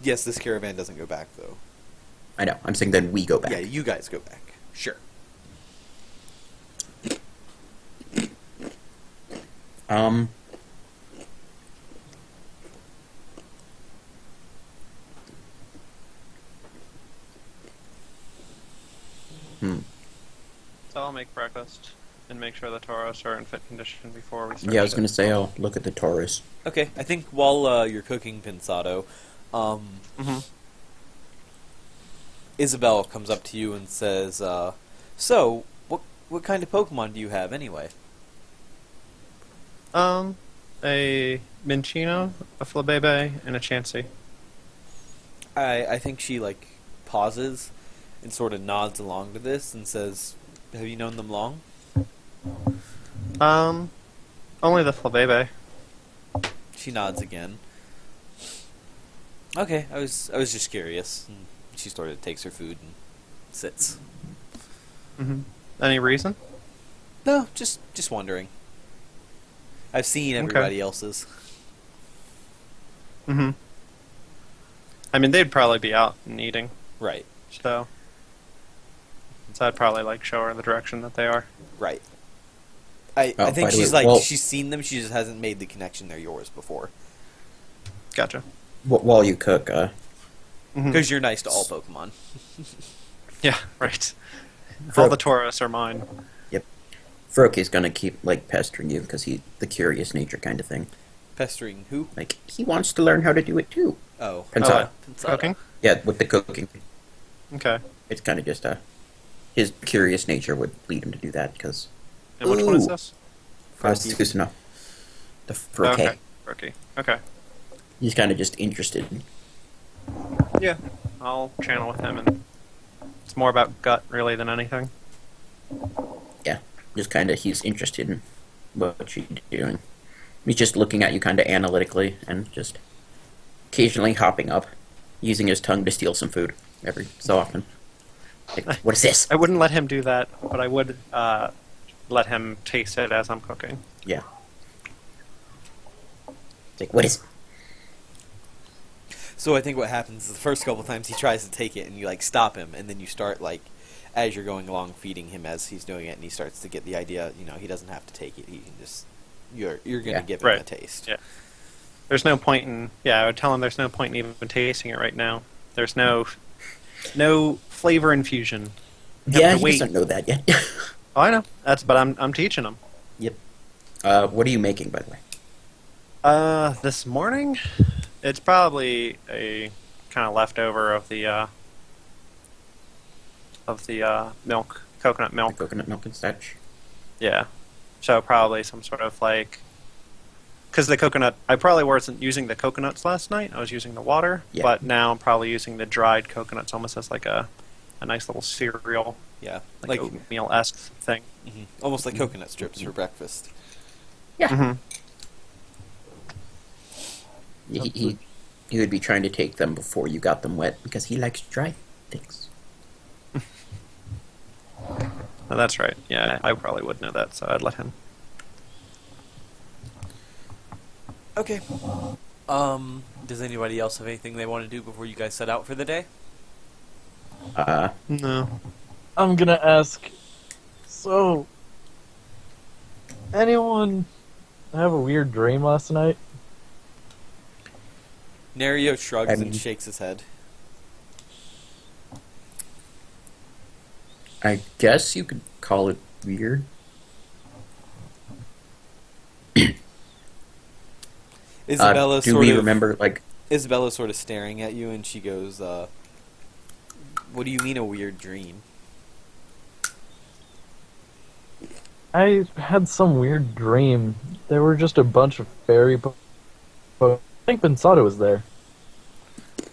yes, this caravan doesn't go back, though. I know. I'm saying then we go back. Yeah, you guys go back. Sure. Um. So I'll make breakfast and make sure the Tauros are in fit condition before we start. Yeah, I was shit. going to say I'll look at the Taurus. Okay, I think while you're cooking Pensado, Mhm. Isabel comes up to you and says, "So, what kind of Pokemon do you have anyway?" A Minchino, a Flabebe, and a Chansey. I think she pauses and sort of nods along to this and says, "Have you known them long?" Only the Flabebe. She nods again. Okay, I was just curious. And she sort of takes her food and sits. Mm-hmm. Any reason? No, just wondering. I've seen Okay. everybody else's. Mm-hmm. I mean, they'd probably be out and eating, Right, so I'd probably show her the direction that they are. right. I Oh, think by the she's way, well- she's seen them. She just hasn't made the connection they're yours before. Gotcha. While you cook, Mhm. Because you're nice to all Pokemon. Yeah, right. For- All the Tauros are mine. Froaky's going to keep, pestering you because he's the curious nature kind of thing. Pestering who? He wants to learn how to do it too. Oh, Pensado. Pensado. Cooking? Yeah, with the cooking. Okay. It's kind of just his curious nature would lead him to do that because And which one is Ooh. this? Susano, the Froaky. Okay. Rookie. Okay. He's kind of just interested. Yeah. I'll channel with him, and it's more about gut really than anything. Yeah, just kind of he's interested in what you're doing. He's just looking at you kind of analytically and just occasionally hopping up, using his tongue to steal some food every so often. What is this? I wouldn't let him do that, but I would let him taste it as I'm cooking. Yeah. What is it? So I think what happens is the first couple times he tries to take it and you stop him, and then you start as you're going along feeding him as he's doing it, and he starts to get the idea. He doesn't have to take it. He can just you're gonna Yeah. give him a Right. taste. Yeah. There's no point in. Yeah, I would tell him there's no point in even tasting it right now. There's no flavor infusion. You have Yeah, to he wait. doesn't know that yet. Oh, I know. But I'm teaching him. Yep. What are you making, by the way? This morning, it's probably a kind of leftover of the milk, coconut The milk. coconut milk and such. Yeah. So probably some sort of because the coconut, I probably wasn't using the coconuts last night. I was using the water, Yeah. but now I'm probably using the dried coconuts almost as a nice little cereal, Yeah, like oatmeal-esque thing. almost like coconut strips for breakfast. Yeah. Mm-hmm. He would be trying to take them before you got them wet because he likes dry things. Oh, that's right. Yeah, I probably would know that, so I'd let him. Okay. Does anybody else have anything they want to do before you guys set out for the day? No. I'm gonna ask. So, anyone have a weird dream last night? Nerio shrugs and mean- shakes his head. I guess you could call it weird. Isabella Do sort we of remember, like, Isabella's sort of staring at you, and she goes, "What do you mean a weird dream?" I had some weird dream. There were just a bunch of I think Pensado was there.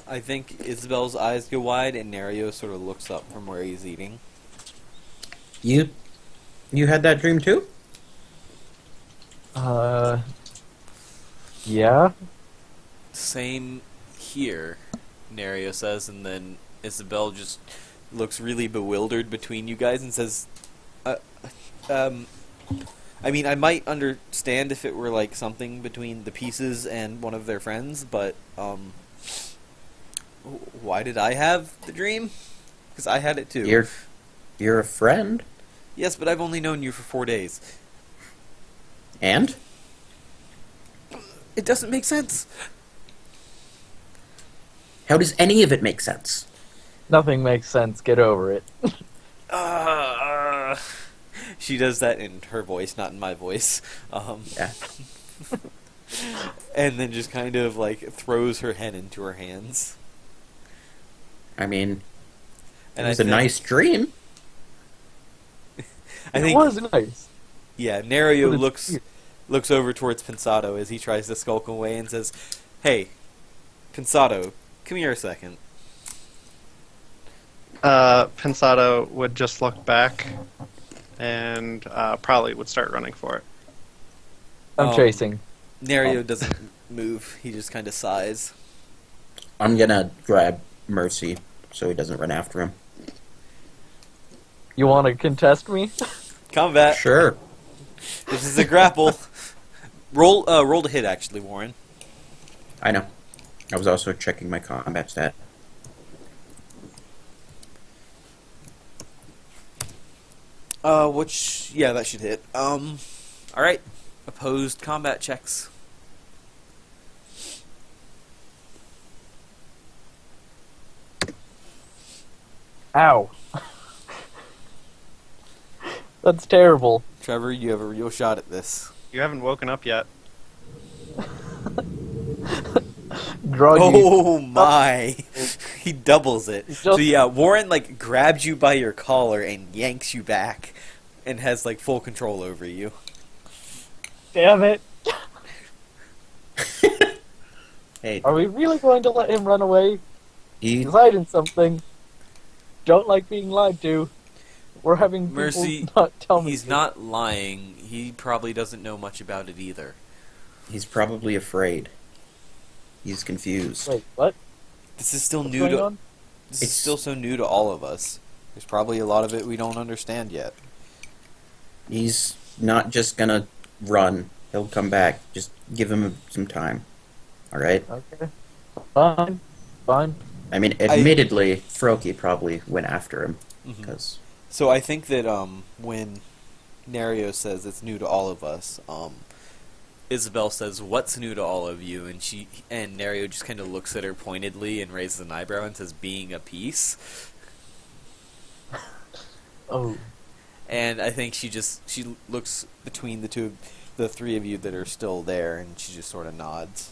I think Isabel's eyes go wide, and Nerio sort of looks up from where he's eating. you had that dream too? Yeah? Same here, Nerio says, and then Isabel just looks really bewildered between you guys and says, I mean, I might understand if it were like something between the pieces and one of their friends, but, why did I have the dream? Because I had it too. You're a friend. Yes, but I've only known you for 4 days. And? It doesn't make sense. How does any of it make sense? Nothing makes sense. Get over it. She does that in her voice, not in my voice. Yeah. And then just kind of like throws her head into her hands. I mean, And it was I a think- nice dream. I It think, was nice. yeah, Nerio But it's looks weird. looks over towards Pensado as he tries to skulk away and says, "Hey, Pensado, come here a second." Pensado would just look back and probably would start running for it. I'm chasing. Nerio doesn't move. He just kind of sighs. I'm gonna grab Mercy so he doesn't run after him. You want to contest me? Combat. Sure. This is a grapple. Roll to hit, actually, Warren. I know. I was also checking my combat stat. Yeah, that should hit. Alright. Opposed combat checks. Ow. That's terrible. Trevor, you have a real shot at this. You haven't woken up yet. Druggy. Oh my! He doubles it. Just- So yeah, Warren like grabs you by your collar and yanks you back, and has like full control over you. Damn it. Hey, Are we really going to let him run away? he, He's hiding something. Don't like being lied to. We're having people Mercy, not tell me. He's not lying. He probably doesn't know much about it either. he's probably afraid. He's confused. Wait, what? This is still What's new going to. on? This is It's- still so new to all of us. There's probably a lot of it we don't understand yet. He's not just gonna run. He'll come back. Just give him some time. Alright? Okay. Fine. Fine. I mean, admittedly, Froki probably went after him. Mhm. Because So I think that when Nerio says it's new to all of us, Isabel says, "What's new to all of you?" And Nerio just kind of looks at her pointedly and raises an eyebrow and says, "Being a piece." Oh. And I think she looks between the three of you that are still there, and she just sort of nods.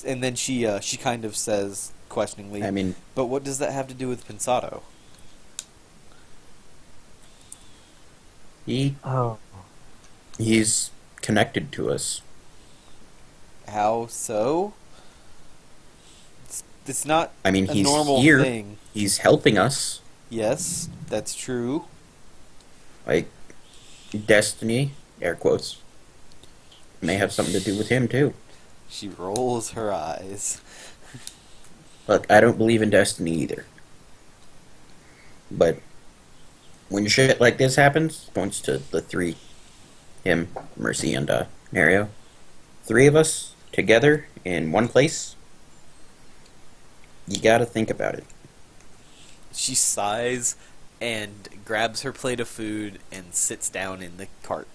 And then she kind of says questioningly, I mean, "But what does that have to do with Pensado?" Oh. he's connected to us. How so? It's not I mean, a he's normal here. thing. He's helping us. Yes, that's true. Like, destiny, air quotes, may have something to do with him, too. She rolls her eyes. Look, I don't believe in destiny either. But when shit like this happens, points to the three, him, Mercy, and Nario. Three of us together in one place. You gotta think about it. She sighs and grabs her plate of food and sits down in the cart.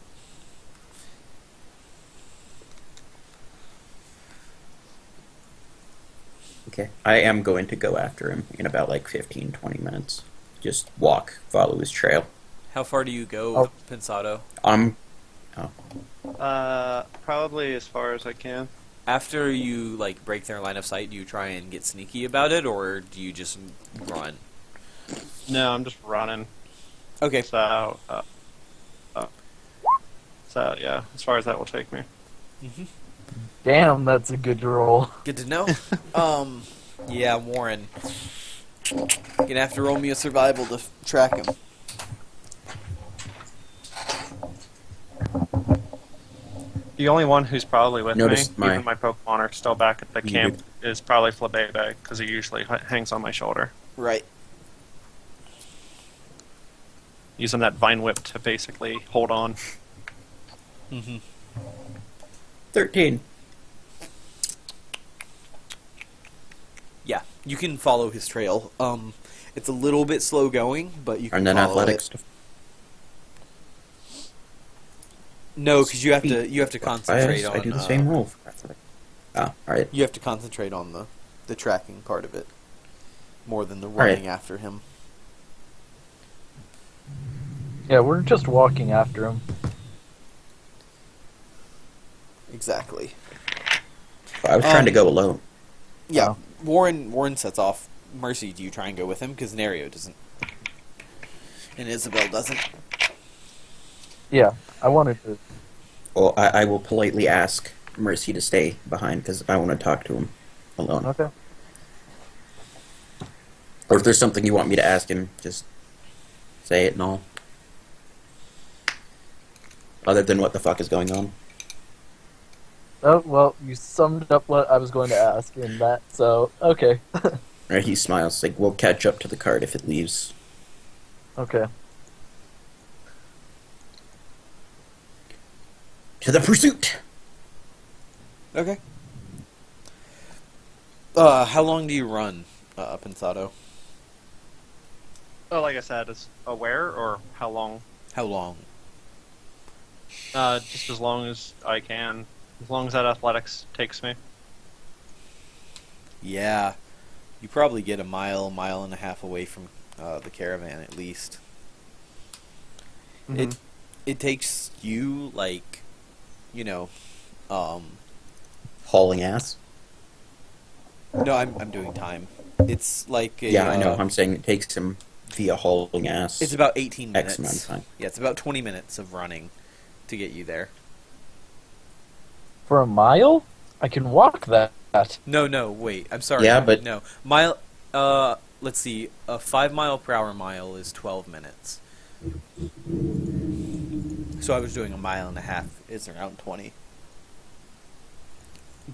Okay. I am going to go after him in about like 15, 20 minutes. Just walk, follow his trail. How far do you go, Oh. Pensado? Probably as far as I can. After you like break their line of sight, do you try and get sneaky about it, or do you just run? No, I'm just running. Okay. So yeah, as far as that will take me. Damn, that's a good roll. Good to know. Yeah, Warren. Gonna have to roll me a survival to track him. The only one who's probably with Notice me, my- even my Pokemon are still back at the camp, is probably Flabebe, because he usually hangs on my shoulder. Right. Using that Vine Whip to basically hold on. 13. Yeah, you can follow his trail. It's a little bit slow going, but you can And then follow athletics. it. No, because you have to concentrate on. I do the same roll for athletics. Oh, alright. You have to concentrate on the tracking part of it more than the running after him. Yeah, we're just walking after him. Exactly. I was trying to go alone. Yeah, Oh. Warren sets off. Mercy, do you try and go with him? Because Nario doesn't. And Isabel doesn't. Yeah, I wanted to. Well, I will politely ask Mercy to stay behind because I want to talk to him alone. Okay. Or if there's something you want me to ask him, just say it and all. Other than what the fuck is going on. Oh, well, you summed up what I was going to ask in that, so, okay. Right, he smiles, like, we'll catch up to the cart if it leaves. Okay. To the pursuit! Okay. How long do you run, Pensado? Oh, like I said, is aware or how long? How long? Just as long as I can. As long as that athletics takes me. Yeah, you probably get a mile and a half away from the caravan at least. Mhm. It takes you like, Hauling ass? no, I'm doing time. It's like a, Yeah, I know. I'm saying it takes him via hauling ass. It's about 18 minutes. X amount of time. Yeah, it's about 20 minutes of running to get you there. For a mile? I can walk that. No, wait. I'm sorry. Yeah, but- no. Mile let's see. A 5 mile per hour mile is 12 minutes. So I was doing a mile and a half. It's around 20.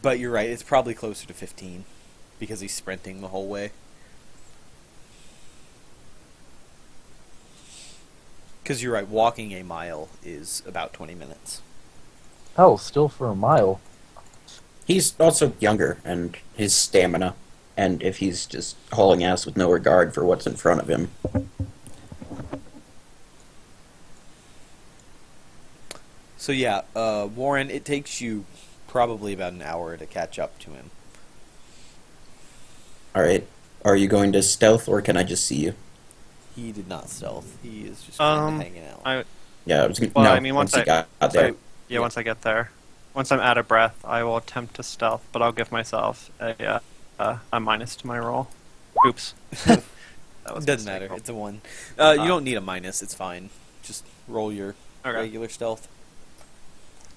But you're right. It's probably closer to 15 because he's sprinting the whole way. Because you're right. Walking a mile is about 20 minutes. Hell, still for a mile. He's also younger, and his stamina, and if he's just hauling ass with no regard for what's in front of him. So yeah, Warren, it takes you probably about an hour to catch up to him. Alright. Are you going to stealth, or can I just see you? He did not stealth. He is just kind of hanging out. Yeah, I was gonna... Well, no, I mean, once he I- got there. Yeah, once I get there. Once I'm out of breath, I will attempt to stealth, but I'll give myself a minus to my roll. Oops. That was a Doesn't mistake. matter. It's a 1. You don't need a minus. It's fine. Just roll your Okay. regular stealth.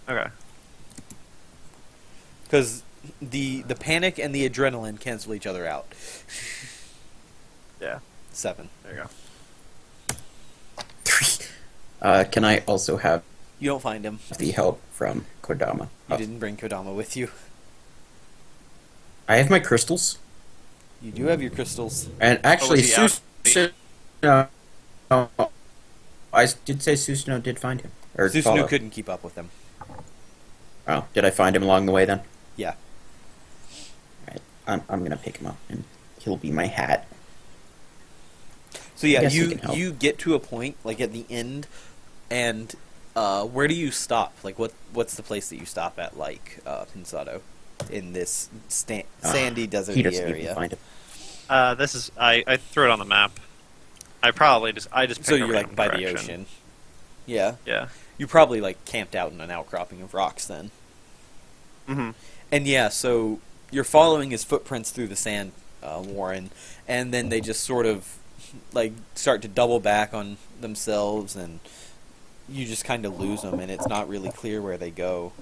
Okay. Because the panic and the adrenaline cancel each other out. Yeah. 7. There you go. Can I also have You don't find him. the help from Kodama? You didn't bring Kodama with you. I have my crystals. You do have your crystals. And actually, was he out? Sue no, I did say Susanoo did find him. Or Susanoo follow. couldn't keep up with him. Oh, did I find him along the way then? Yeah. Alright, I'm gonna pick him up, and he'll be my hat. So yeah, guess he you can help. you get to a point like at the end, and where do you stop? Like what's the place that you stop at? Like Pensado, in this sandy He deserty doesn't even area. find him. This is I threw it on the map. I just picked So a you're like random by the direction. ocean. Yeah. Yeah. You probably like camped out in an outcropping of rocks then. Mm-hmm. And yeah, so you're following his footprints through the sand, Warren, and then they just sort of like start to double back on themselves, and you just kind of lose them, and it's not really clear where they go.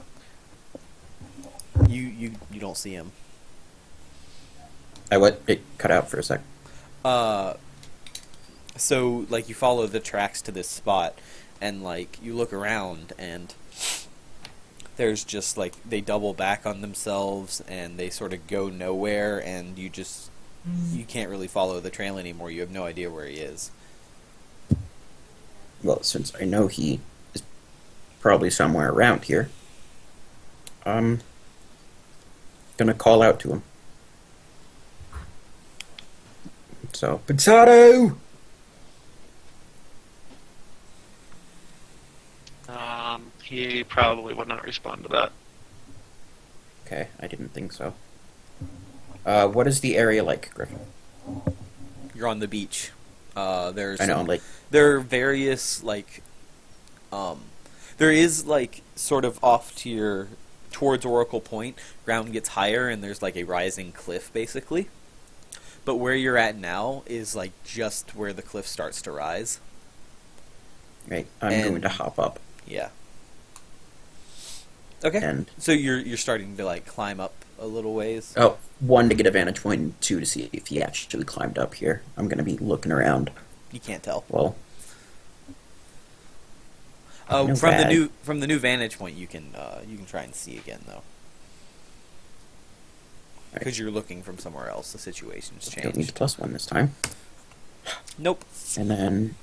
You don't see him. It cut out for a sec. So like you follow the tracks to this spot, and like you look around, and there's just like they double back on themselves, and they sort of go nowhere, and you can't really follow the trail anymore. You have no idea where he is. Well, since I know he is probably somewhere around here, I'm gonna call out to him. So, Potato! He probably would not respond to that. Okay, I didn't think so. What is the area like, Griffin? You're on the beach. There's I know, like, there are various like there is like sort of off to your towards Oracle Point, ground gets higher and there's like a rising cliff basically. But where you're at now is like just where the cliff starts to rise. right, I'm And- going to hop up. Yeah. Okay. And, So you're starting to like climb up a little ways. oh, one, to get a vantage point, and two, to see if he actually climbed up here. I'm gonna be looking around. You can't tell. Well, Oh, No from bad. the new vantage point, you can try and see again though, because you're looking from somewhere else. The situation's don't need changed. the +1 this time. Nope. And then,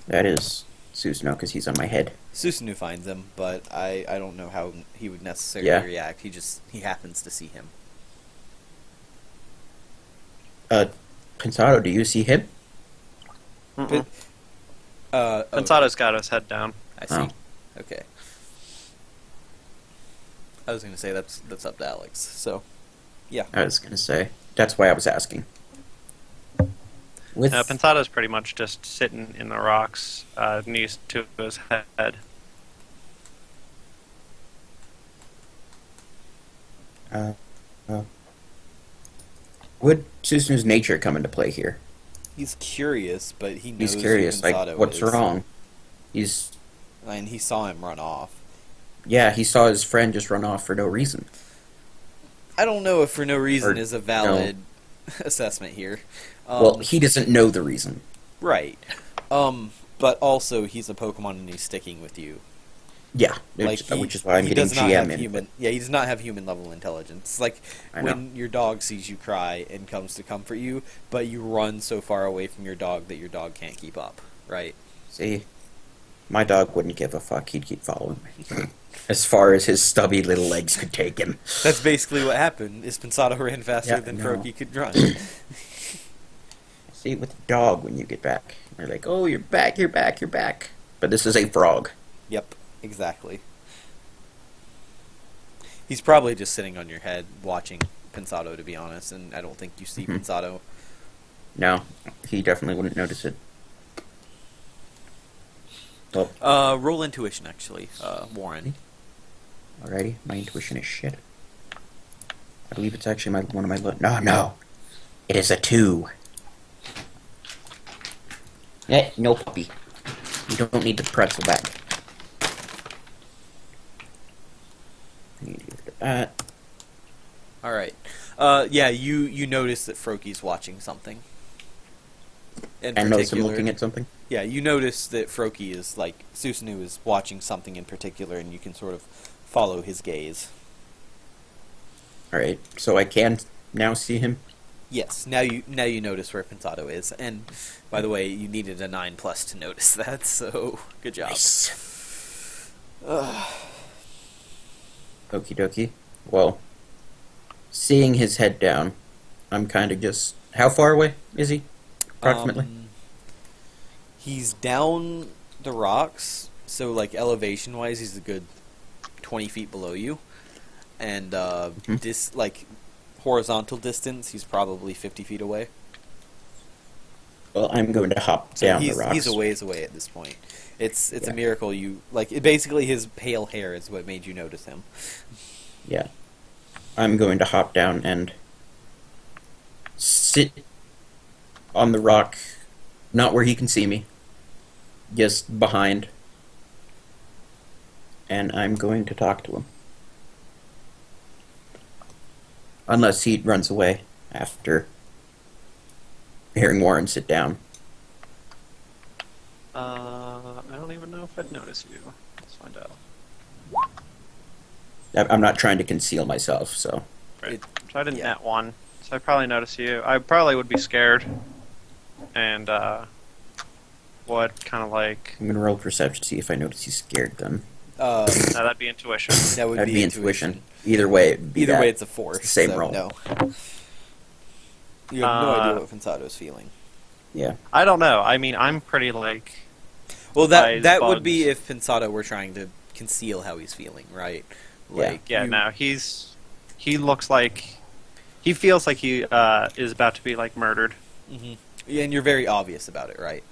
that is Susanoo, because he's on my head. Susanoo finds him, but I don't know how he would necessarily Yeah. react. He happens to see him. Pensado, do you see him? Mm-mm. Oh, Pensado's got his head down. I see. Oh. Okay. I was gonna say that's up to Alex. So, yeah. I was gonna say. That's why I was asking. With Pensado's pretty much just sitting in the rocks, knees to his head. would Susanoo's nature come into play here? He's curious, but he knows He's curious, who like, Pensado what's is. wrong? He's And he saw him run off. yeah, he saw his friend just run off for no reason. I don't know if for no reason Or- is a valid assessment here. Well, he doesn't know the reason. Right. But also he's a Pokemon and he's sticking with you. Yeah, Like which is why I'm he getting does not GM have in. human. Yeah, he does not have human level intelligence. Like I know. when your dog sees you cry and comes to comfort you, but you run so far away from your dog that your dog can't keep up. Right. See, my dog wouldn't give a fuck. He'd keep following me. As far as his stubby little legs could take him. That's basically what happened. Is Pensado ran faster Yeah, than no. Froakie could run. See it with the dog when you get back. They're like, oh, you're back, you're back, you're back. But this is a frog. Yep. Exactly. He's probably just sitting on your head watching Pensado, to be honest, and I don't think you see Mhm. Pensado. No, he definitely wouldn't notice it. Well, Roll intuition, actually, Warren. alrighty, my intuition is shit. I believe it's actually one of my... No. It is a 2. No puppy. You don't need the pretzel back. I need to give it that. All right. Yeah, you notice that Froakie's watching something. In And notice him particular- looking at something. Yeah, you notice that Froakie is like Susanoo is watching something in particular, and you can sort of follow his gaze. Alright, so I can now see him. Yes, now you notice where Pensado is, and by the way, you needed a 9+ to notice that, so good job. Nice. Okie dokie. Well, seeing his head down, I'm kind of just... How far away is he, approximately? He's down the rocks, so like elevation-wise, he's a good 20 feet below you, and like horizontal distance, he's probably 50 feet away. Well, I'm going to hop So down the rocks. he's a ways away at this point. It's Yeah. a miracle you like. Basically, his pale hair is what made you notice him. Yeah. I'm going to hop down and sit on the rock, not where he can see me, just behind, and I'm going to talk to him. Unless he runs away after hearing Warren sit down. I don't even know if I'd notice you. Let's find out. I'm not trying to conceal myself, so... Right. So I didn't yeah. net one, so I probably notice you. I probably would be scared, and would kind of like. I'm going to roll perception to see if I notice he's scared then. No, that'd be intuition. That would That'd be intuition. Either way, it'd be Either that. way, it's a 4. It's the same so roll. No. You have no idea what Pensado's feeling. Yeah. I don't know. I mean, I'm pretty like. Well, Eyes, that would bugs. be if Pensado were trying to conceal how he's feeling, right? Like, Yeah, you- no, he looks like. He feels like he is about to be like murdered. Mhm. Yeah, and you're very obvious about it, right?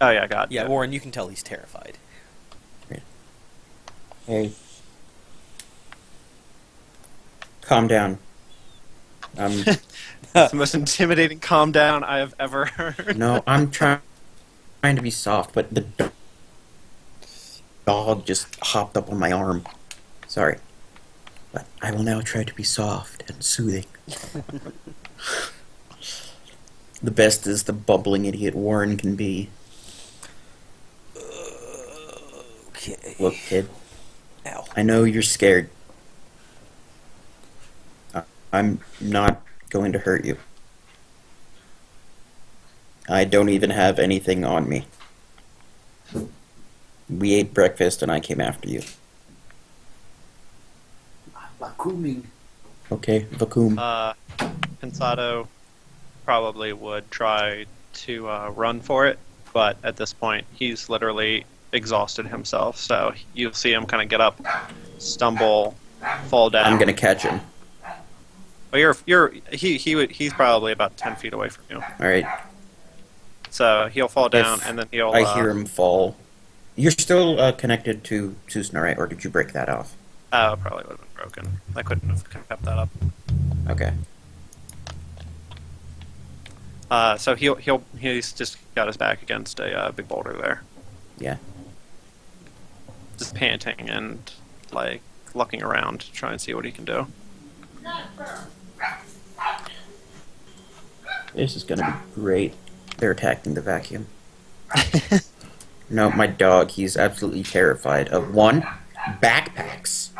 Oh yeah, God. Yeah, Warren, you can tell he's terrified. Hey. Calm down. It's the most intimidating calm down I have ever heard. No, I'm trying to be soft, but the dog just hopped up on my arm. Sorry. But I will now try to be soft and soothing. The best is the bumbling idiot Warren can be. Okay. Look, kid, Ow. I know you're scared. I'm not going to hurt you. I don't even have anything on me. We ate breakfast and I came after you. Vacuuming. Okay, vacuum. Pensado probably would try to run for it, but at this point, he's literally exhausted himself. So you'll see him kind of get up, stumble, fall down. I'm gonna catch him. Well, he's probably about 10 feet away from you. Alright. So he'll fall down, If and then he'll. I hear him fall. You're still connected to Susna, right? Or did you break that off? Oh, probably would have been broken. I couldn't have kept that up. Okay. So he's just got his back against a big boulder there, Yeah. just panting and like looking around to try and see what he can do. This is gonna be great. They're attacking the vacuum. No, my dog, he's absolutely terrified of one, backpacks.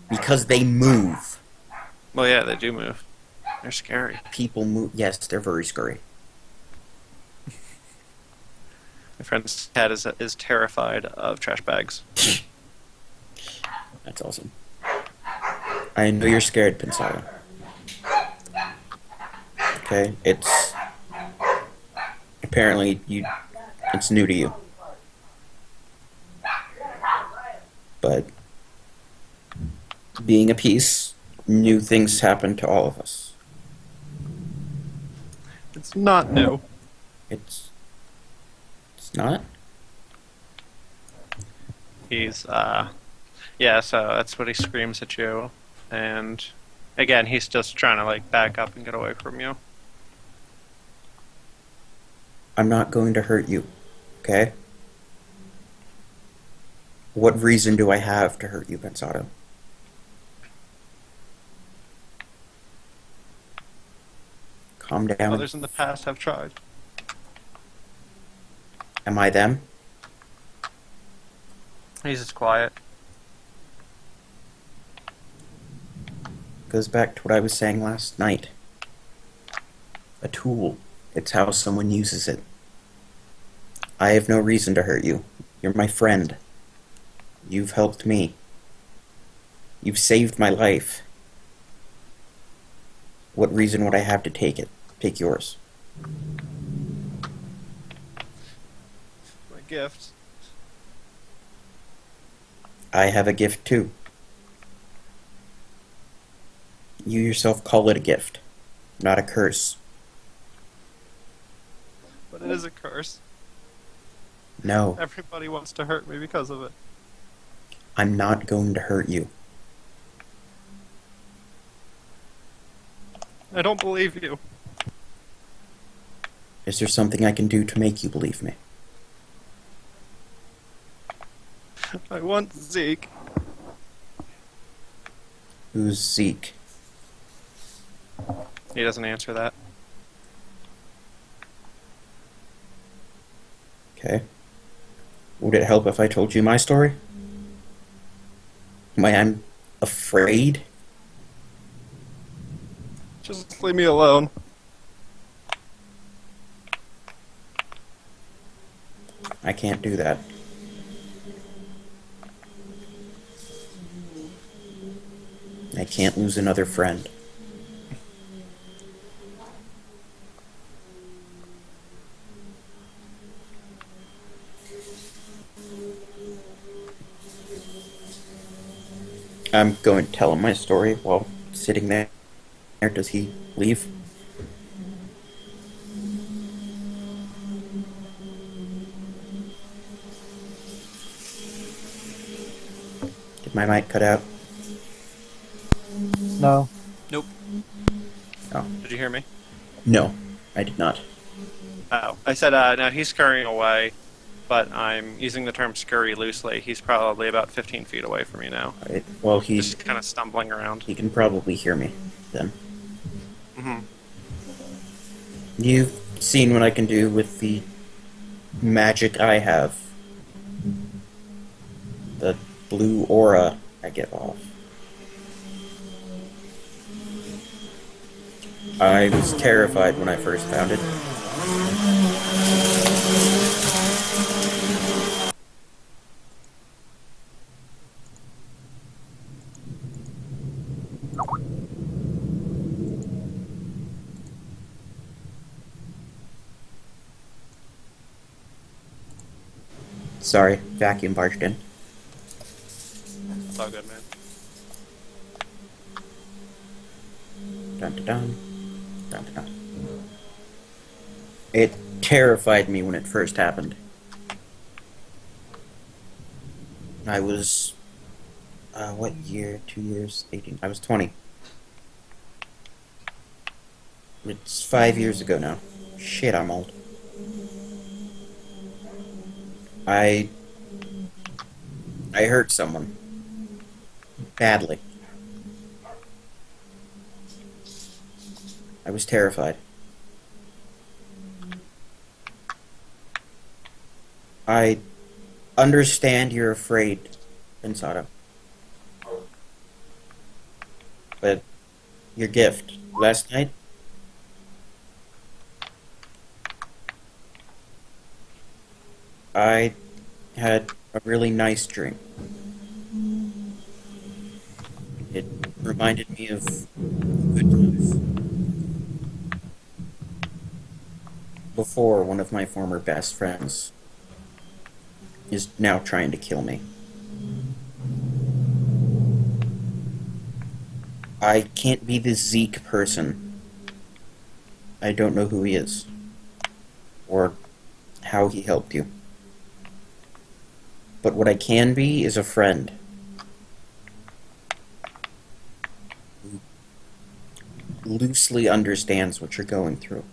Because they move. Well, yeah, they do move. They're scary. People move. Yes, they're very scary. My friend's cat is terrified of trash bags. That's awesome. I know you're scared, Pensado. Okay, it's... Apparently, it's new to you. But... being a piece, new things happen to all of us. It's not new. It's not? He's yeah. So that's what he screams at you, and again, he's just trying to like back up and get away from you. I'm not going to hurt you, okay? What reason do I have to hurt you, Pensado? Calm down. Others in the past have tried. Am I them? He's just quiet. Goes back to what I was saying last night. A tool. It's how someone uses it. I have no reason to hurt you. You're my friend. You've helped me. You've saved my life. What reason would I have to take it? Take yours. My gift. I have a gift too. You yourself call it a gift, not a curse. But it is a curse. No, Everybody wants to hurt me because of it. I'm not going to hurt you. I don't believe you. Is there something I can do to make you believe me? I want Zeke. Who's Zeke? He doesn't answer that. Okay. Would it help if I told you my story? Why I'm afraid? Just leave me alone. I can't do that. I can't lose another friend. I'm going to tell him my story while sitting there. Does he leave? Did my mic cut out? No. Nope. Oh. Did you hear me? No, I did not. Oh. I said, no, he's scurrying away, but I'm using the term scurry loosely. He's probably about 15 feet away from me now. Well, he Just kind of stumbling around. can probably hear me then. Mm-hmm. You've seen what I can do with the magic I have. The blue aura I give off. I was terrified when I first found it. Sorry, vacuum barged in. It's all good, man. Dun dun dun. Dun dun dun. It terrified me when it first happened. I was... what year? 2 years? 18? I was 20. It's 5 years ago now. Shit, I'm old. I hurt someone. Badly. I was terrified. I understand you're afraid, Pensado. But your gift last night, I had a really nice dream. It reminded me of good times. Before one of my former best friends is now trying to kill me. I can't be the Zeke person. I don't know who he is. Or how he helped you. But what I can be is a friend. Who loosely understands what you're going through.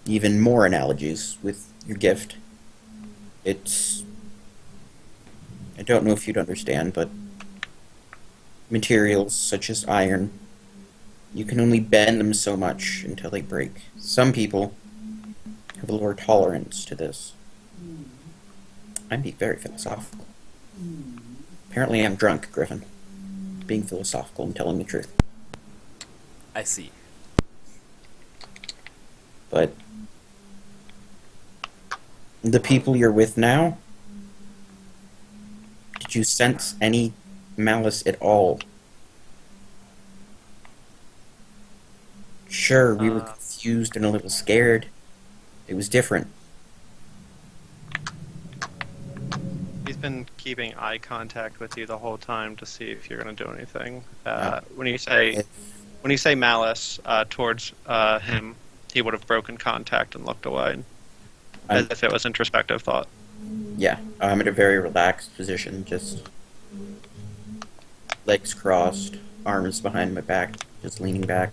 Even more analogies with your gift. It's... I don't know if you'd understand, but materials such as iron, you can only bend them so much until they break. Some people have a lower tolerance to this. I'm being very philosophical. Apparently I'm drunk, Griffin. Being philosophical and telling the truth. I see. But the people you're with now, did you sense any malice at all? Sure, we were confused and a little scared. It was different. He's been keeping eye contact with you the whole time to see if you're going to do anything. When you say malice towards him, he would have broken contact and looked away, as if it was introspective thought. Yeah, I'm in a very relaxed position, just legs crossed, arms behind my back, just leaning back.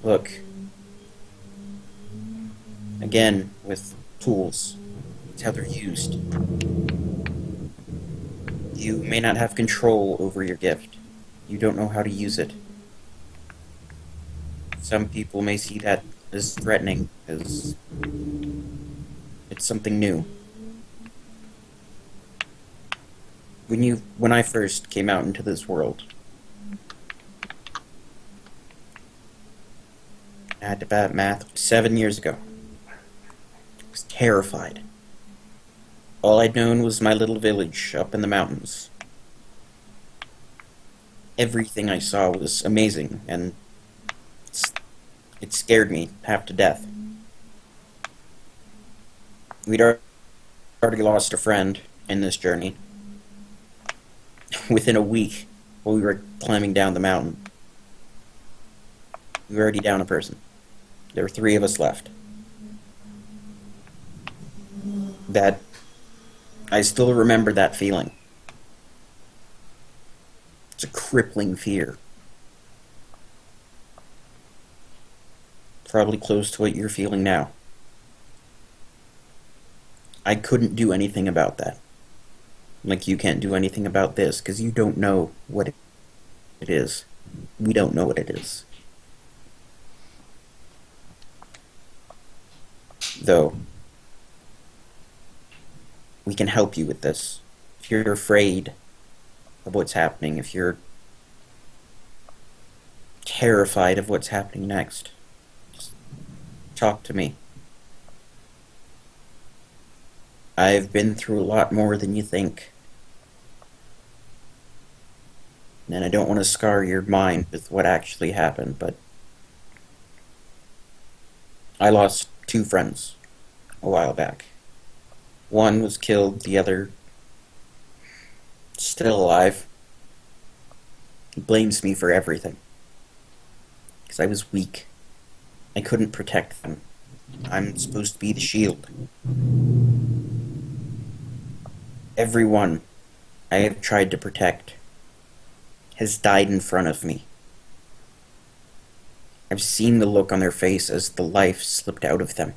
Look, again, with tools, it's how they're used. You may not have control over your gift. You don't know how to use it. Some people may see that as threatening, as it's something new. When I first came out into this world, I had to bad math 7 years ago. I was terrified. All I'd known was my little village up in the mountains. Everything I saw was amazing, and it scared me half to death. We'd already lost a friend in this journey. Within a week, while we were climbing down the mountain, we were already down a person. There were 3 of us left. I still remember that feeling. It's a crippling fear. Probably close to what you're feeling now. I couldn't do anything about that. Like you can't do anything about this, because you don't know what it is. We don't know what it is. Though, we can help you with this. If you're afraid of what's happening, if you're terrified of what's happening next, just talk to me. I've been through a lot more than you think. And I don't want to scar your mind with what actually happened, but I lost 2 friends a while back. One was killed, the other still alive. He blames me for everything. Because I was weak. I couldn't protect them. I'm supposed to be the shield. Everyone I have tried to protect has died in front of me. I've seen the look on their face as the life slipped out of them.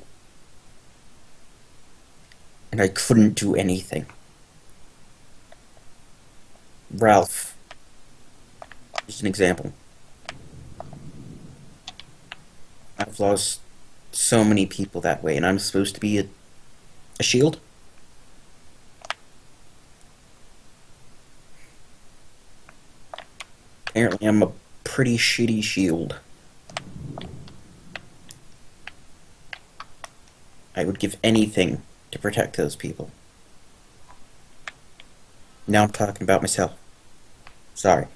And I couldn't do anything. Ralph, just an example. I've lost so many people that way, and I'm supposed to be a shield? Apparently I'm a pretty shitty shield. I would give anything to protect those people. Now I'm talking about myself. Sorry.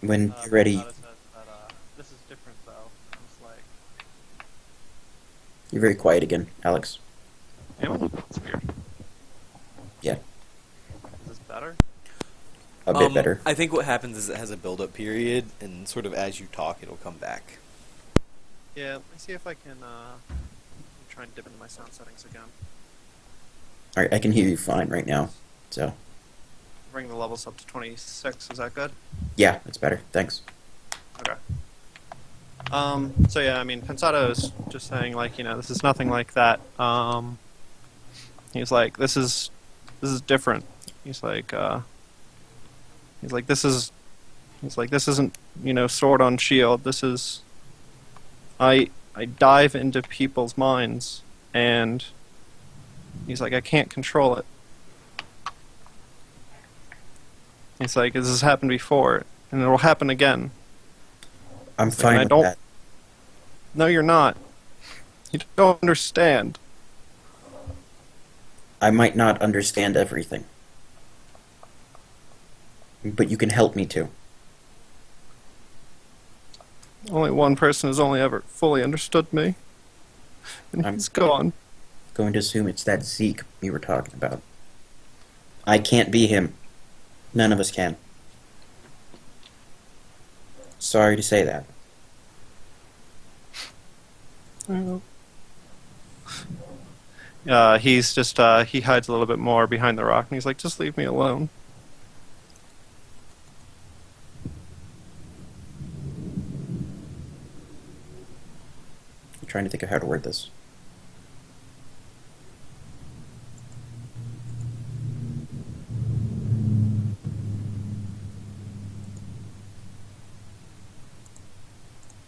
When you're ready, This is different, though. It's like, you're very quiet again, Alex. it's weird. Yeah, Is this better? a bit better. I think what happens is it has a build-up period, and sort of as you talk, it'll come back. Yeah, let me see if I can try and dip into my sound settings again. Alright, I can hear you fine right now. So, Bring the levels up to 26. Is that good? yeah, it's better. Thanks. Okay. So yeah, I mean, Pensado is just saying, like, this is nothing like that. He's like, this is different. He's like, this isn't, sword on shield. This is, I dive into people's minds, and he's like, I can't control it. He's like, this has happened before, and it will happen again. I'm like, fine I with don't- that. No, you're not. You don't understand. I might not understand everything. But you can help me to. Only one person has only ever fully understood me. And I'm- he's gone. Going to assume it's that Zeke you were talking about. I can't be him. None of us can. Sorry to say that. He's just, he hides a little bit more behind the rock, and he's like, just leave me alone. I'm trying to think of how to word this.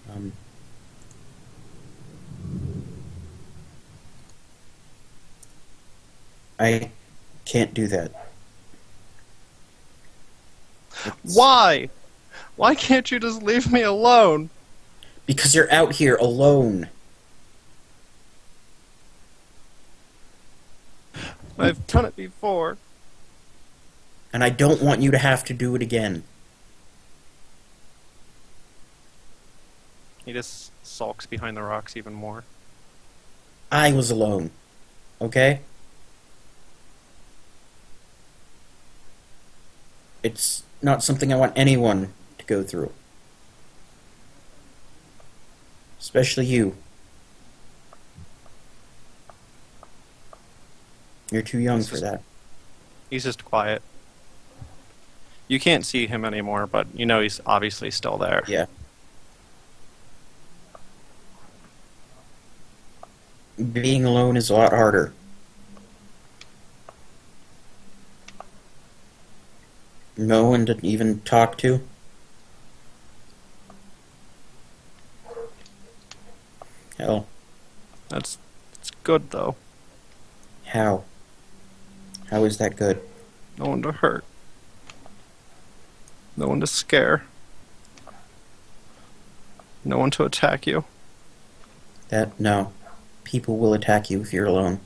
Um, I can't do that. It's- Why? Why can't you just leave me alone? Because you're out here alone. I've done it before. And I don't want you to have to do it again. He just sulks behind the rocks even more. I was alone. Okay? It's not something I want anyone to go through. Especially you. You're too young for that. He's just quiet. You can't see him anymore, but you know he's obviously still there. Yeah. Being alone is a lot harder. No one to even talk to. Hell, It's good, though. how? How is that good? No one to hurt. No one to scare. No one to attack you. No. People will attack you if you're alone.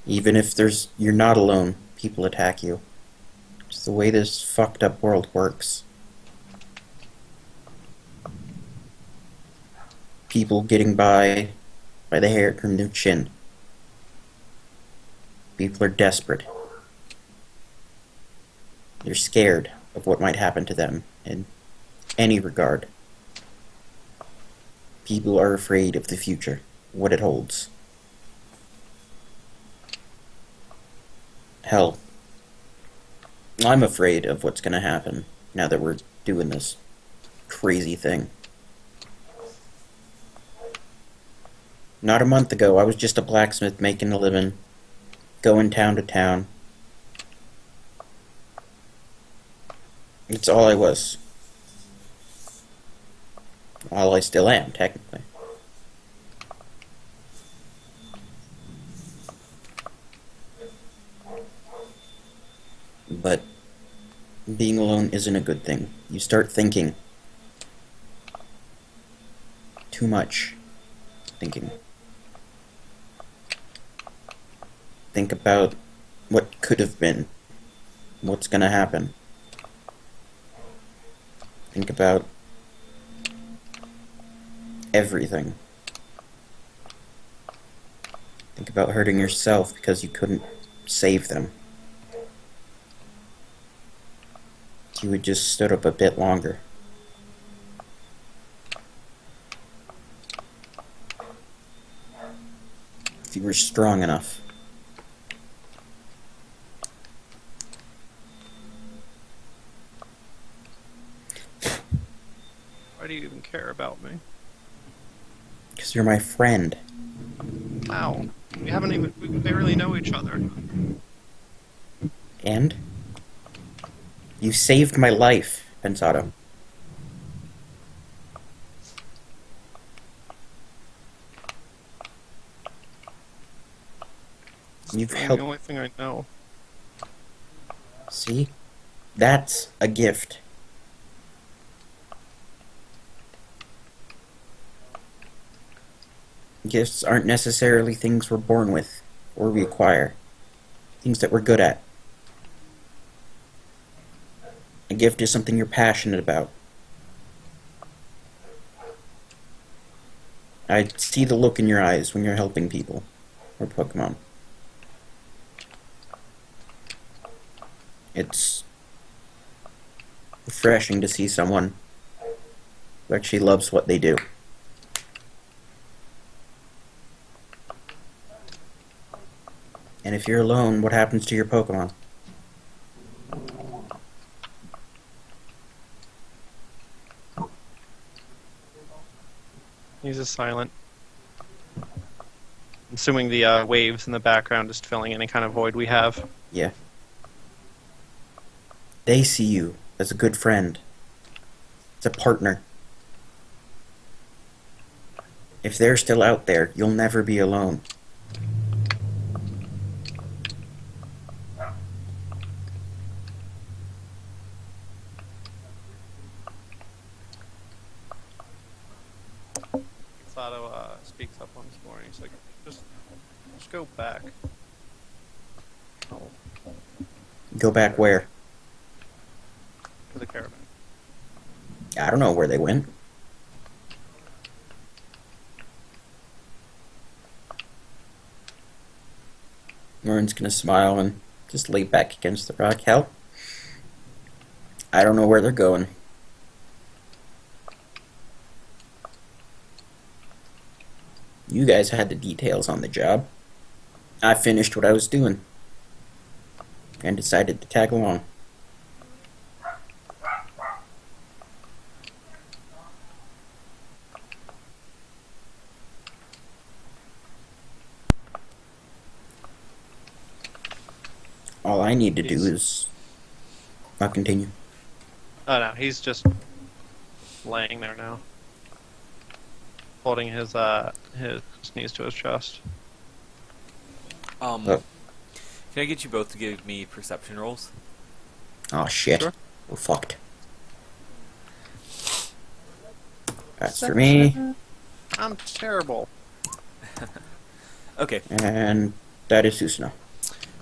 Even if you're not alone, people attack you. It's the way this fucked up world works. People getting by the hair from their chin. People are desperate. They're scared of what might happen to them in any regard. People are afraid of the future, what it holds. Hell, I'm afraid of what's gonna happen now that we're doing this crazy thing. Not a month ago, I was just a blacksmith making a living, going town to town. It's all I was. All I still am, technically. But being alone isn't a good thing. You start thinking too much. Think about what could have been, what's gonna happen. Think about everything. Think about hurting yourself because you couldn't save them. If you had just stood up a bit longer. If you were strong enough. Why do you even care about me? Because you're my friend. Ow. We barely know each other. And? You saved my life, Pensato. You've the helped. only thing I know. See? That's a gift. Gifts aren't necessarily things we're born with or we acquire. Things that we're good at. A gift is something you're passionate about. I see the look in your eyes when you're helping people or Pokemon. It's refreshing to see someone who actually loves what they do. And if you're alone, what happens to your Pokemon? He's a silent. Assuming the waves in the background is filling any kind of void we have. Yeah. They see you as a good friend. As a partner. If they're still out there, you'll never be alone. Sato speaks up once more and he's like, just go back. Go back where? To the caravan. I don't know where they went. Lauren's gonna smile and just lay back against the rock. Hell, I don't know where they're going. You guys had the details on the job. I finished what I was doing and decided to tag along. All I need to do is... I'll continue. Oh no, he's just laying there now. Holding his knees to his chest. Can I get you both to give me perception rolls? Oh shit. Sure. We're fucked. That's for me. I'm terrible. Okay. And that is Susanoo.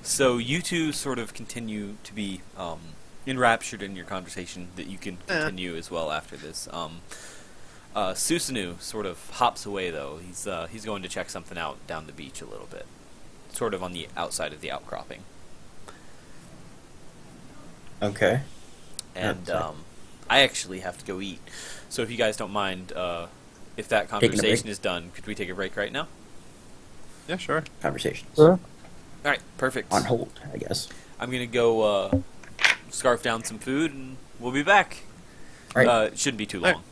So you two sort of continue to be enraptured in your conversation that you can continue as well after this. Susanoo sort of hops away though. He's going to check something out down the beach a little bit, sort of on the outside of the outcropping. Okay. And Outside. I actually have to go eat. So if you guys don't mind, if that Taking a break? conversation is done, could we take a break right now? Yeah, sure. Conversations. Sure. All right, perfect. On hold, I guess. I'm gonna go scarf down some food, and we'll be back. Right. It shouldn't be too All long.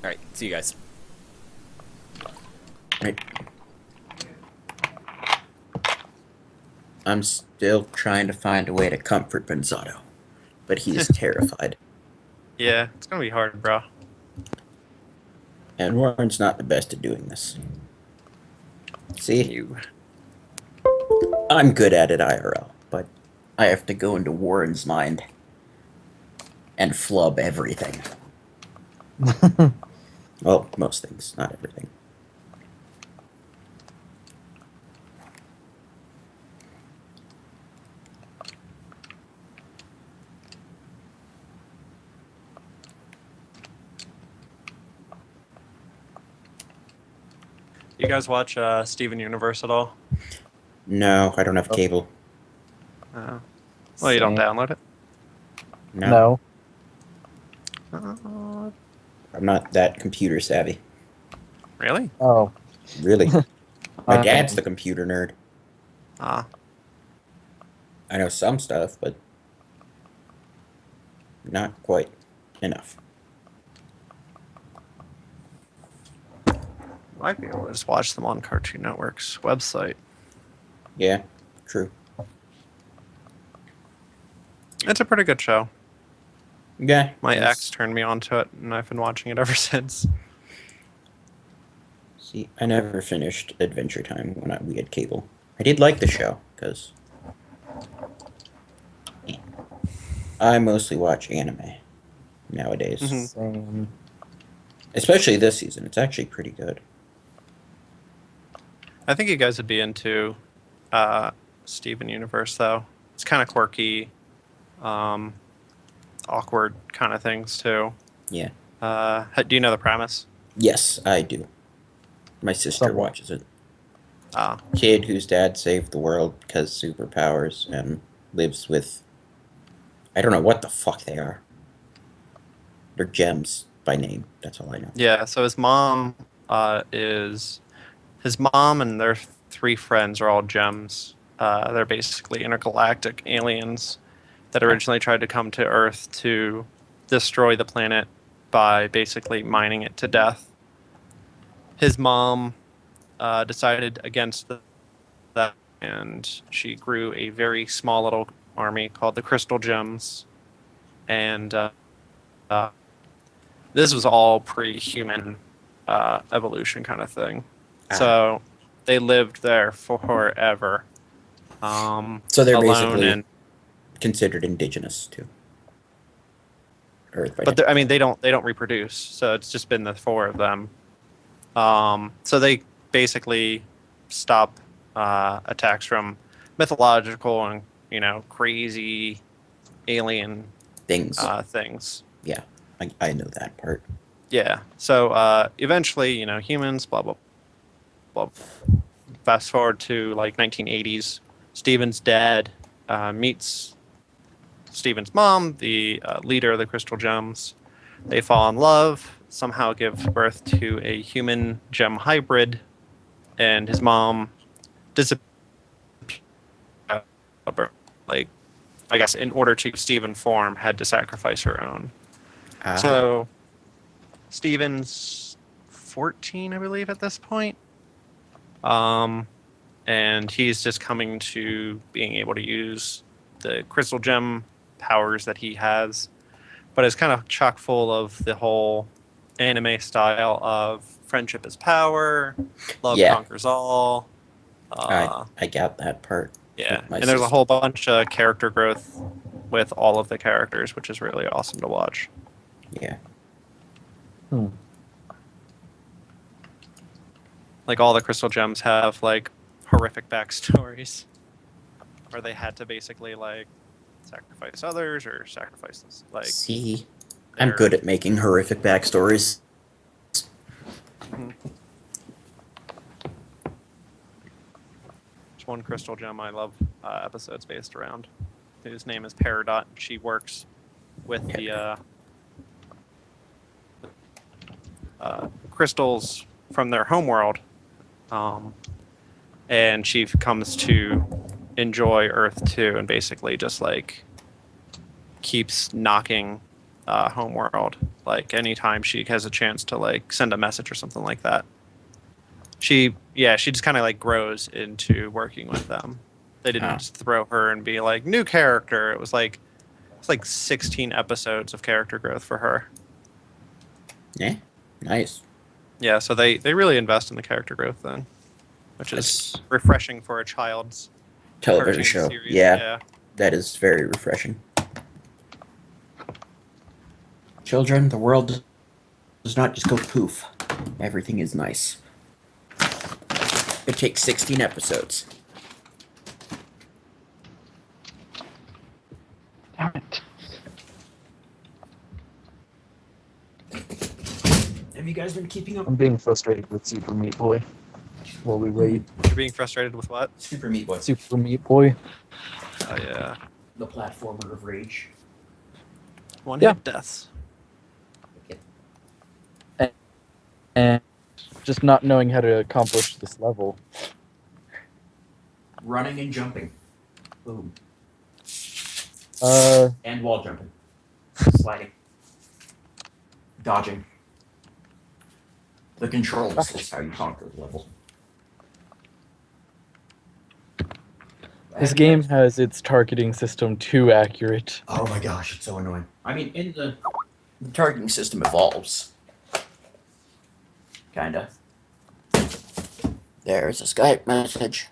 All right, see you guys. Right. I'm still trying to find a way to comfort Benzato, but he is terrified. Yeah, it's gonna be hard, bro. And Warren's not the best at doing this. See? You. I'm good at it IRL, but I have to go into Warren's mind and flub everything. Well, most things, not everything. You guys watch Steven Universe at all? No, I don't have cable. Well, you don't Same. download it. No, No. I'm not that computer savvy. Really? Oh. Really. My Um, dad's the computer nerd. Ah, I know some stuff, but not quite enough. might be able to just watch them on Cartoon Network's website. Yeah, true. It's a pretty good show. Yeah. My it's- ex turned me onto it, and I've been watching it ever since. See, I never finished Adventure Time when we had cable. I did like the show because I mostly watch anime nowadays, Mhm. Same. especially this season. It's actually pretty good. I think you guys would be into uh, Steven Universe, though. It's kind of quirky, um, awkward kind of things, too. Yeah. Do you know the premise? Yes, I do. My sister Somewhat. watches it. Ah, Kid whose dad saved the world because superpowers and lives with. I don't know what the fuck they are. They're gems by name. That's all I know. yeah. So his mom is his mom and their three friends are all gems. They're basically intergalactic aliens that originally tried to come to Earth to destroy the planet by basically mining it to death. His mom decided against that, and she grew a very small little army called the Crystal Gems. And uh, this was all pre-human evolution kind of thing. Ah. So they lived there forever, So they're alone basically and. considered indigenous to Earth by But now. I mean, they don't reproduce, so it's just been the four of them. So they basically stop attacks from mythological and crazy alien Things. things. Yeah, I know that part. Yeah. So eventually, humans, blah blah blah. Fast forward to like 1980s. Steven's dad meets Steven's mom, the leader of the Crystal Gems. They fall in love, somehow give birth to a human gem hybrid, and his mom disappears. Like, I guess, in order to Steven form, had to sacrifice her own. Ah, So, Steven's 14, I believe, at this point. And he's just coming to being able to use the crystal gem powers that he has, but it's kind of chock full of the whole anime style of friendship is power, love Yeah. conquers all. I got that part. Yeah, my and there's a sister. whole bunch of character growth with all of the characters, which is really awesome to watch. Yeah. Hmm. Like all the crystal gems have like horrific backstories, where they had to basically like sacrifice others or sacrifice this. Like, See, I'm they're- good at making horrific backstories. Mhm. There's one crystal gem I love episodes based around, whose name is Peridot. She works with the crystals from their homeworld, and she comes to enjoy Earth too, and basically just like keeps knocking homeworld. Like anytime she has a chance to like send a message or something like that, she just kind of like grows into working with them. They didn't Ah. just throw her and be like new character. It's like 16 episodes of character growth for her. Yeah, nice. Yeah, so they really invest in the character growth then, which is That's refreshing for a child's television cartoon show. series. Yeah, that is very refreshing. Children, the world does not just go poof. Everything is nice. It takes 16 episodes. Damn it. Have you guys been keeping up? I'm being frustrated with Super Meat Boy. While we wait. You're being frustrated with what? Super Meat Boy. Super Meat Boy. Oh yeah, The platformer of rage. one Yeah. hit deaths. And just not knowing how to accomplish this level. Running and jumping. Boom. And wall jumping. Sliding. Dodging. The controls is how you conquer the level. this game has its targeting system too accurate. Oh my gosh, it's so annoying. I mean, the targeting system evolves. Kinda. There's a Skype message.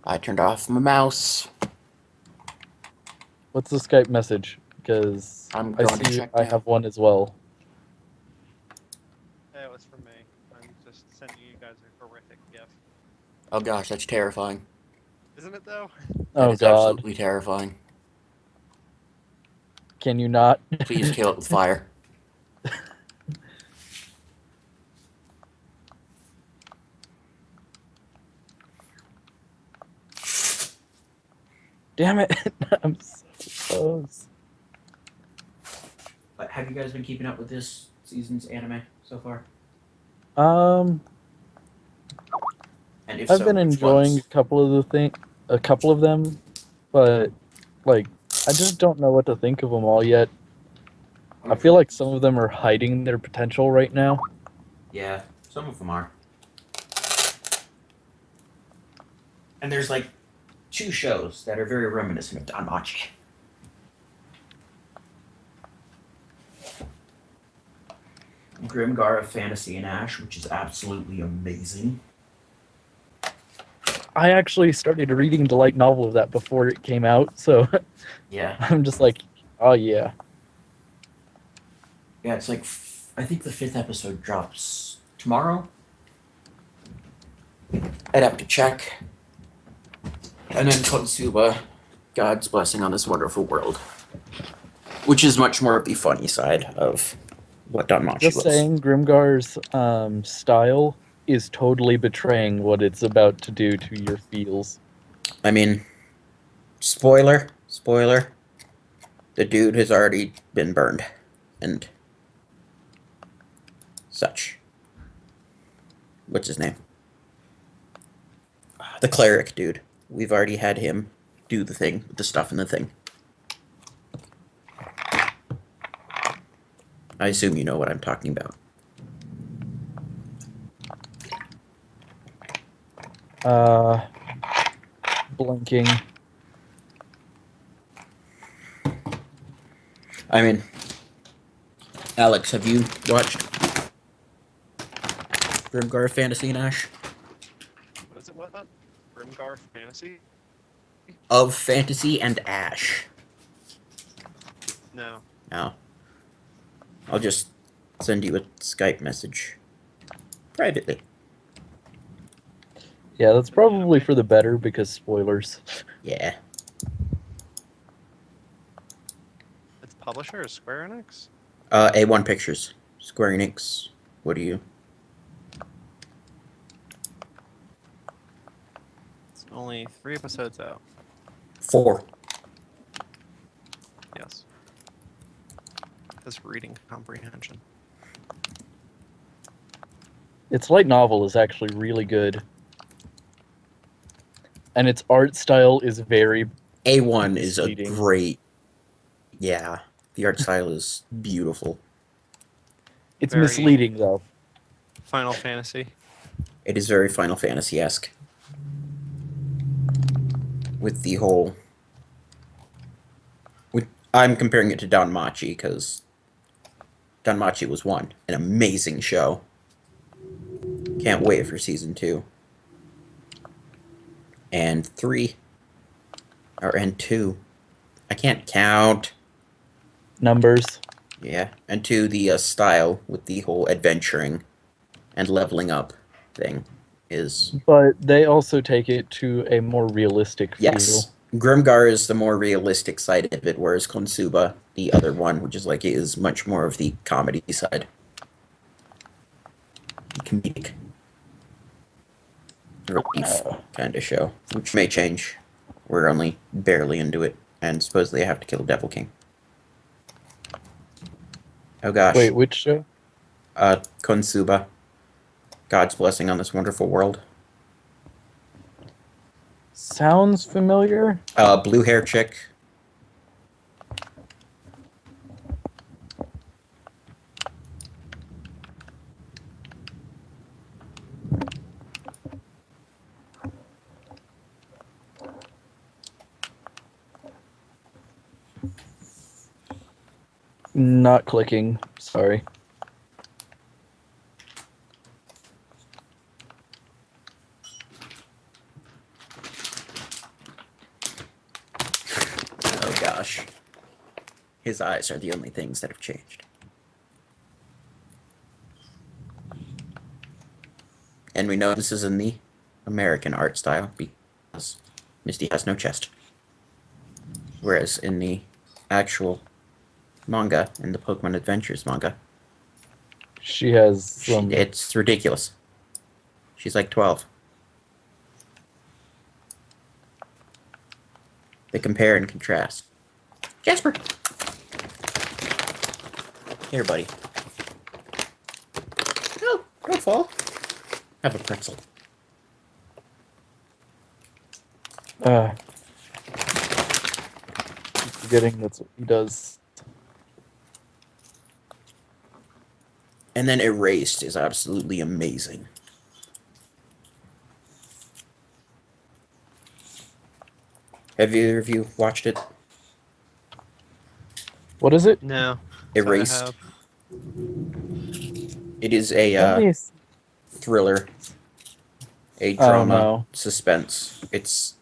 I turned off my mouse. What's the Skype message? Because I'm I going to see check I now. have one as well. It was for me. I'm just sending you guys a horrific GIF. Oh gosh, that's terrifying. Isn't it though? That Oh is God, absolutely terrifying. can you not? Please kill it with fire. Damn it! I'm so close. But have you guys been keeping up with this season's anime so far? Um, And if I've so, been which enjoying ones? a couple of them, but like I just don't know what to think of them all yet. I feel like some of them are hiding their potential right now. Yeah, some of them are. And there's like 2 shows that are very reminiscent of Danmachi. Grimgar of Fantasy and Ash, which is absolutely amazing. I actually started reading the light novel of that before it came out, so Yeah. I'm just like, oh yeah. Yeah, it's like, I think the 5th episode drops tomorrow. I'd have to check. And then Konosuba, God's Blessing on This Wonderful World. Which is much more of the funny side of what Danmachi Just was. saying, Grimgar's style is totally betraying what it's about to do to your feels. I mean, spoiler, the dude has already been burned. And such. What's his name? The cleric dude. We've already had him do the thing with the stuff in the thing. I assume you know what I'm talking about. Blinking. I mean, Alex, have you watched Grimgar Fantasy and Ash? What is it? What? Grimgar Fantasy? Of Fantasy and Ash. No. No. I'll just send you a Skype message. Privately. Yeah, that's probably for the better because spoilers. Yeah. Its publisher is Square Enix? A1 Pictures. Square Enix. What do you... It's only 3 episodes out. 4. Yes. This reading comprehension. Its light novel is actually really good. And its art style is very A1 is a misleading. great... Yeah. The art style is beautiful. It's Very- misleading though. Final Fantasy. It is very Final Fantasy-esque. With the whole... I'm comparing it to Danmachi, because Danmachi was 1. An amazing show. Can't wait for season 2. And 3. And 2. I can't count. Numbers. Yeah. And 2, the style with the whole adventuring and leveling up thing is... But they also take it to a more realistic Yes. feel. Grimgar is the more realistic side of it, whereas Konosuba, the other one, which is like, is much more of the comedy side. Comedic. Relief kind of show, which may change. We're only barely into it, and supposedly I have to kill Devil King. Oh gosh. Wait, which show? Konosuba. God's Blessing on This Wonderful World. Sounds familiar? Blue hair chick. Not clicking. Sorry. His eyes are the only things that have changed. And we know this is in the American art style because Misty has no chest. Whereas in the actual manga, in the Pokemon Adventures manga, She has some. it's ridiculous. She's like 12. They compare and contrast. Jasper! Here, buddy. No, don't fall. Have a pretzel. Keep forgetting that's what he does. And then Erased is absolutely amazing. Have either of you watched it? What is it? No. Erased. I have. It is Let a me see. thriller, a Oh, drama, no. suspense. It's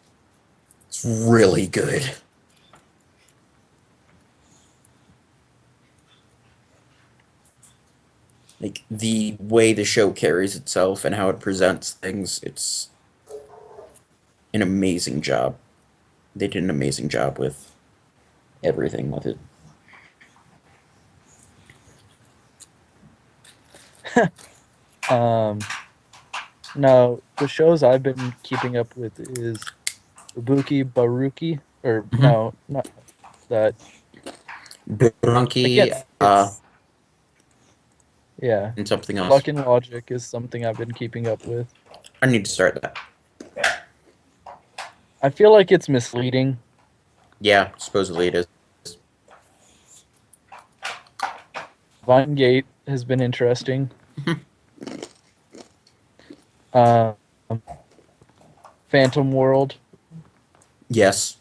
really good. Like the way the show carries itself and how it presents things, it's an amazing job. They did an amazing job with everything with it. No, the shows I've been keeping up with is Ibuki Baruki, or Mhm. no, not that. I Brunky, can't. It's yeah. and something else. Luck and Logic is something I've been keeping up with. I need to start that. I feel like it's misleading. Yeah, supposedly it is. Vine Gate has been interesting. um, Phantom World. Yes.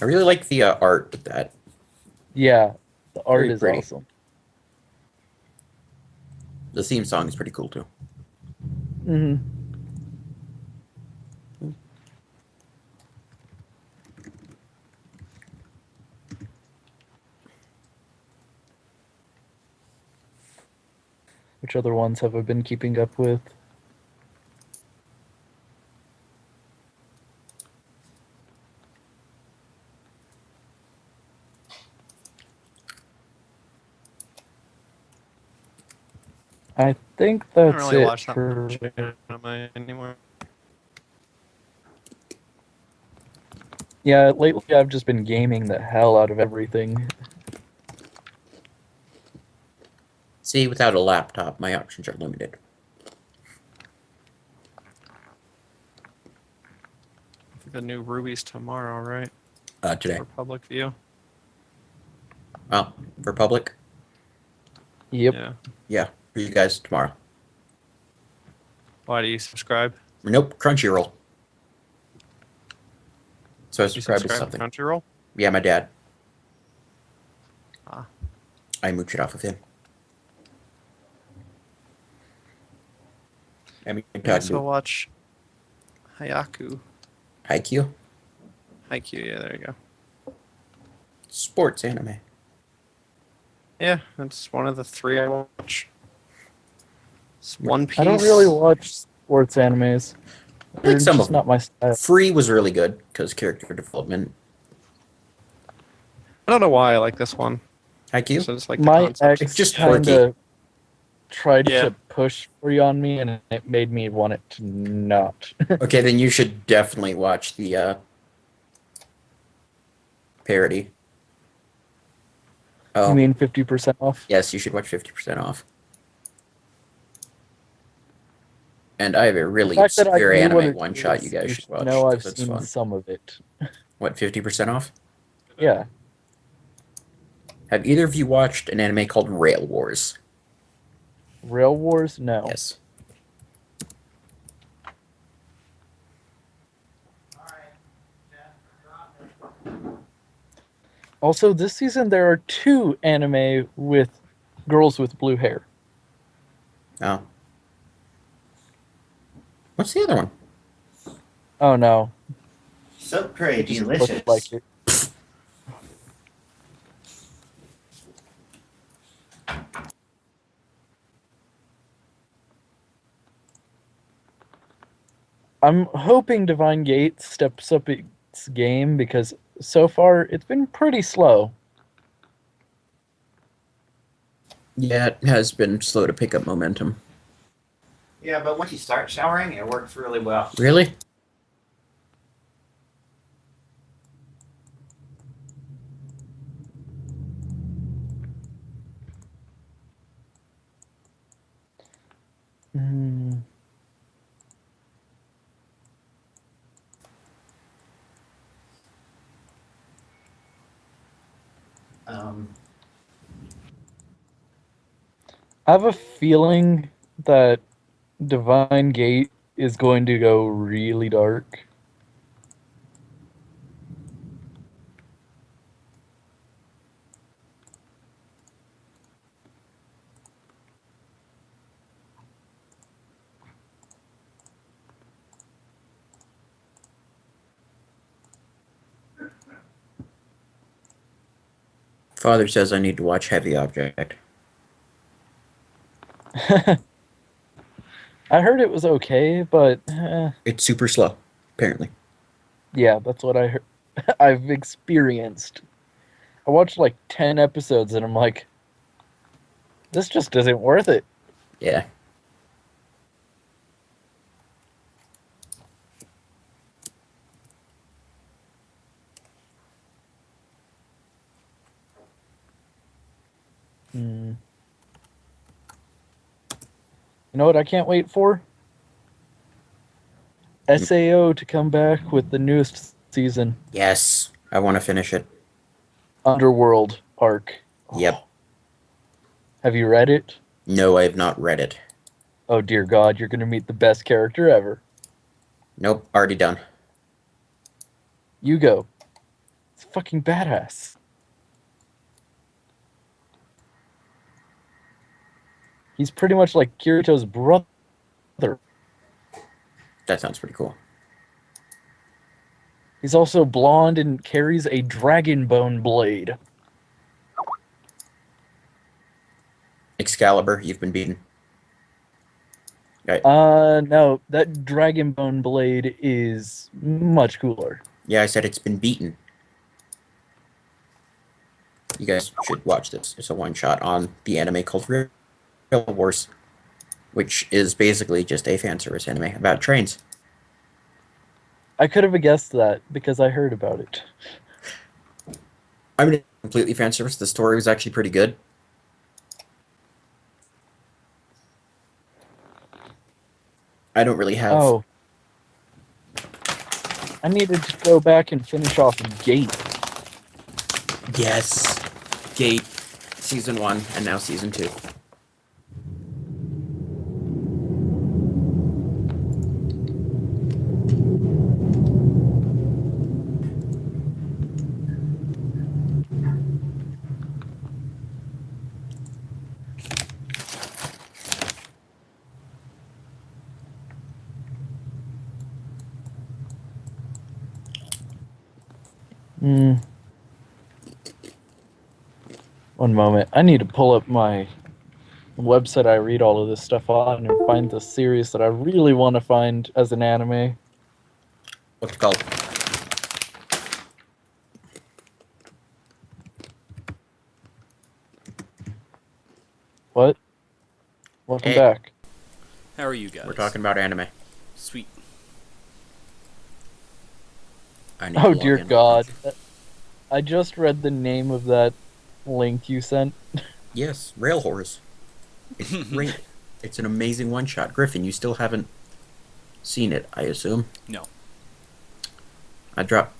I really like the art with that. Yeah, the art Very is pretty. awesome. The theme song is pretty cool too. hmm Which other ones have I been keeping up with? I think I don't that's really it watch that for. much anime anymore. Yeah, lately I've just been gaming the hell out of everything. See, without a laptop, my options are limited. The new Ruby's tomorrow, right? Today. For public view. Oh, for public? Yep. Yeah. Yeah, for you guys tomorrow. Why do you subscribe? Nope, Crunchyroll. So I You subscribe to subscribe to something. Crunchyroll? Yeah, my dad. Ah. I mooch it off of him. I mean, I guess I'll watch Hayaku. Haikyuu? Haikyuu, yeah, there you go. Sports anime. Yeah, that's one of the three I watch. It's One Piece. I don't really watch sports animes. I They're like some just of them. not my style. Free was really good because character development. I don't know why I like this one. Haikyuu? So it's like the My concept. ex It's just kind of tried Yeah. to push free on me, and it made me want it to not. Okay, then you should definitely watch the parody. Oh, You mean 50% off? yes, you should watch 50% off. And I have a really The fact that I obscure knew what anime it one shot is, you guys should watch. know I've 'cause it's seen fun. some of it. What, 50% off? Yeah. Have either of you watched an anime called Rail Wars? Rail Wars? No. Yes. Also, this season there are 2 anime with girls with blue hair. Oh. What's the other one? Oh no. So pretty It just delicious. looked like it. I'm hoping Divine Gate steps up its game because so far it's been pretty slow. Yeah, it has been slow to pick up momentum. Yeah, but once you start showering, it works really well. Really? Hmm. Um, I have a feeling that Divine Gate is going to go really dark. Father says I need to watch Heavy Object. I heard it was okay, but It's super slow, apparently. yeah, that's what I heard. I've experienced. I watched like 10 episodes and I'm like, this just isn't worth it. Yeah. Hmm. You know what I can't wait for? SAO to come back with the newest season, Yes. I want to finish it. Underworld arc. Yep. Have you read it? No, I have not read it. Oh dear God, you're gonna meet the best character ever. Nope, already done. Yugo. It's fucking badass. He's pretty much like Kirito's brother. That sounds pretty cool. He's also blonde and carries a dragon bone blade. Excalibur, you've been beaten. Right. No, that dragon bone blade is much cooler. Yeah, I said it's been beaten. You guys should watch this. It's a one-shot on the anime called Real Wars, which is basically just a fan service anime about trains. I could have guessed that because I heard about it. I mean, completely fan service. The story was actually pretty good. I don't really have... Oh. I needed to go back and finish off Gate. Yes. Gate, Season 1, and now Season 2. Hmm. One moment. I need to pull up my website I read all of this stuff on and find the series that I really want to find as an anime. What's it called? What? Welcome Hey. back. How are you guys? We're talking about anime. Sweet. I need to Oh log dear in. God. I just read the name of that link you sent. Yes, Rail Horse. It's great. It's an amazing one-shot. Griffin, you still haven't seen it, I assume? No. I dropped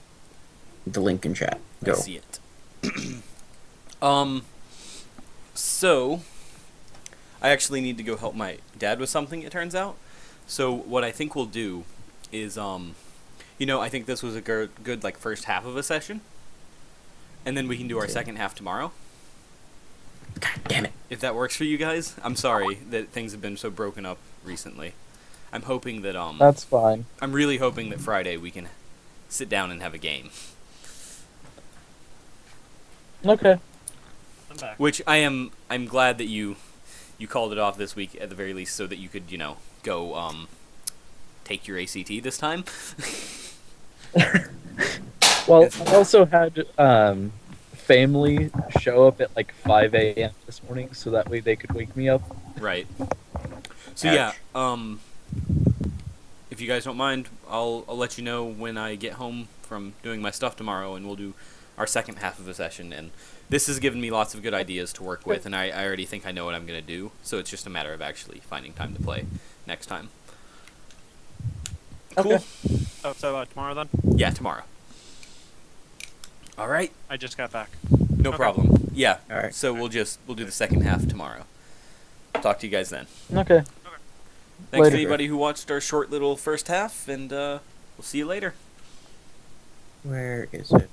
the link in chat. Go. I see it. So I actually need to go help my dad with something, it turns out. So what I think we'll do is I think this was a good like first half of a session. And then we can do our second half tomorrow. God damn it. If that works for you guys. I'm sorry that things have been so broken up recently. I'm hoping that That's fine. I'm really hoping that Friday we can sit down and have a game. Okay. I'm back. Which I'm glad that you called it off this week at the very least so that you could, go take your ACT this time. Well, I also had family show up at like 5 a.m. this morning, so that way they could wake me up. Right. So Ouch. yeah, if you guys don't mind, I'll let you know when I get home from doing my stuff tomorrow, and we'll do our second half of the session. And this has given me lots of good ideas to work with, and I already think I know what I'm going to do. So it's just a matter of actually finding time to play next time. Cool. Okay. Oh, so tomorrow then? Yeah, tomorrow. All right. I just got back. No Okay. problem. Yeah. All right. So we'll do the second half tomorrow. Talk to you guys then. Okay. Thanks Later. to anybody who watched our short little first half, and we'll see you later. Where is it?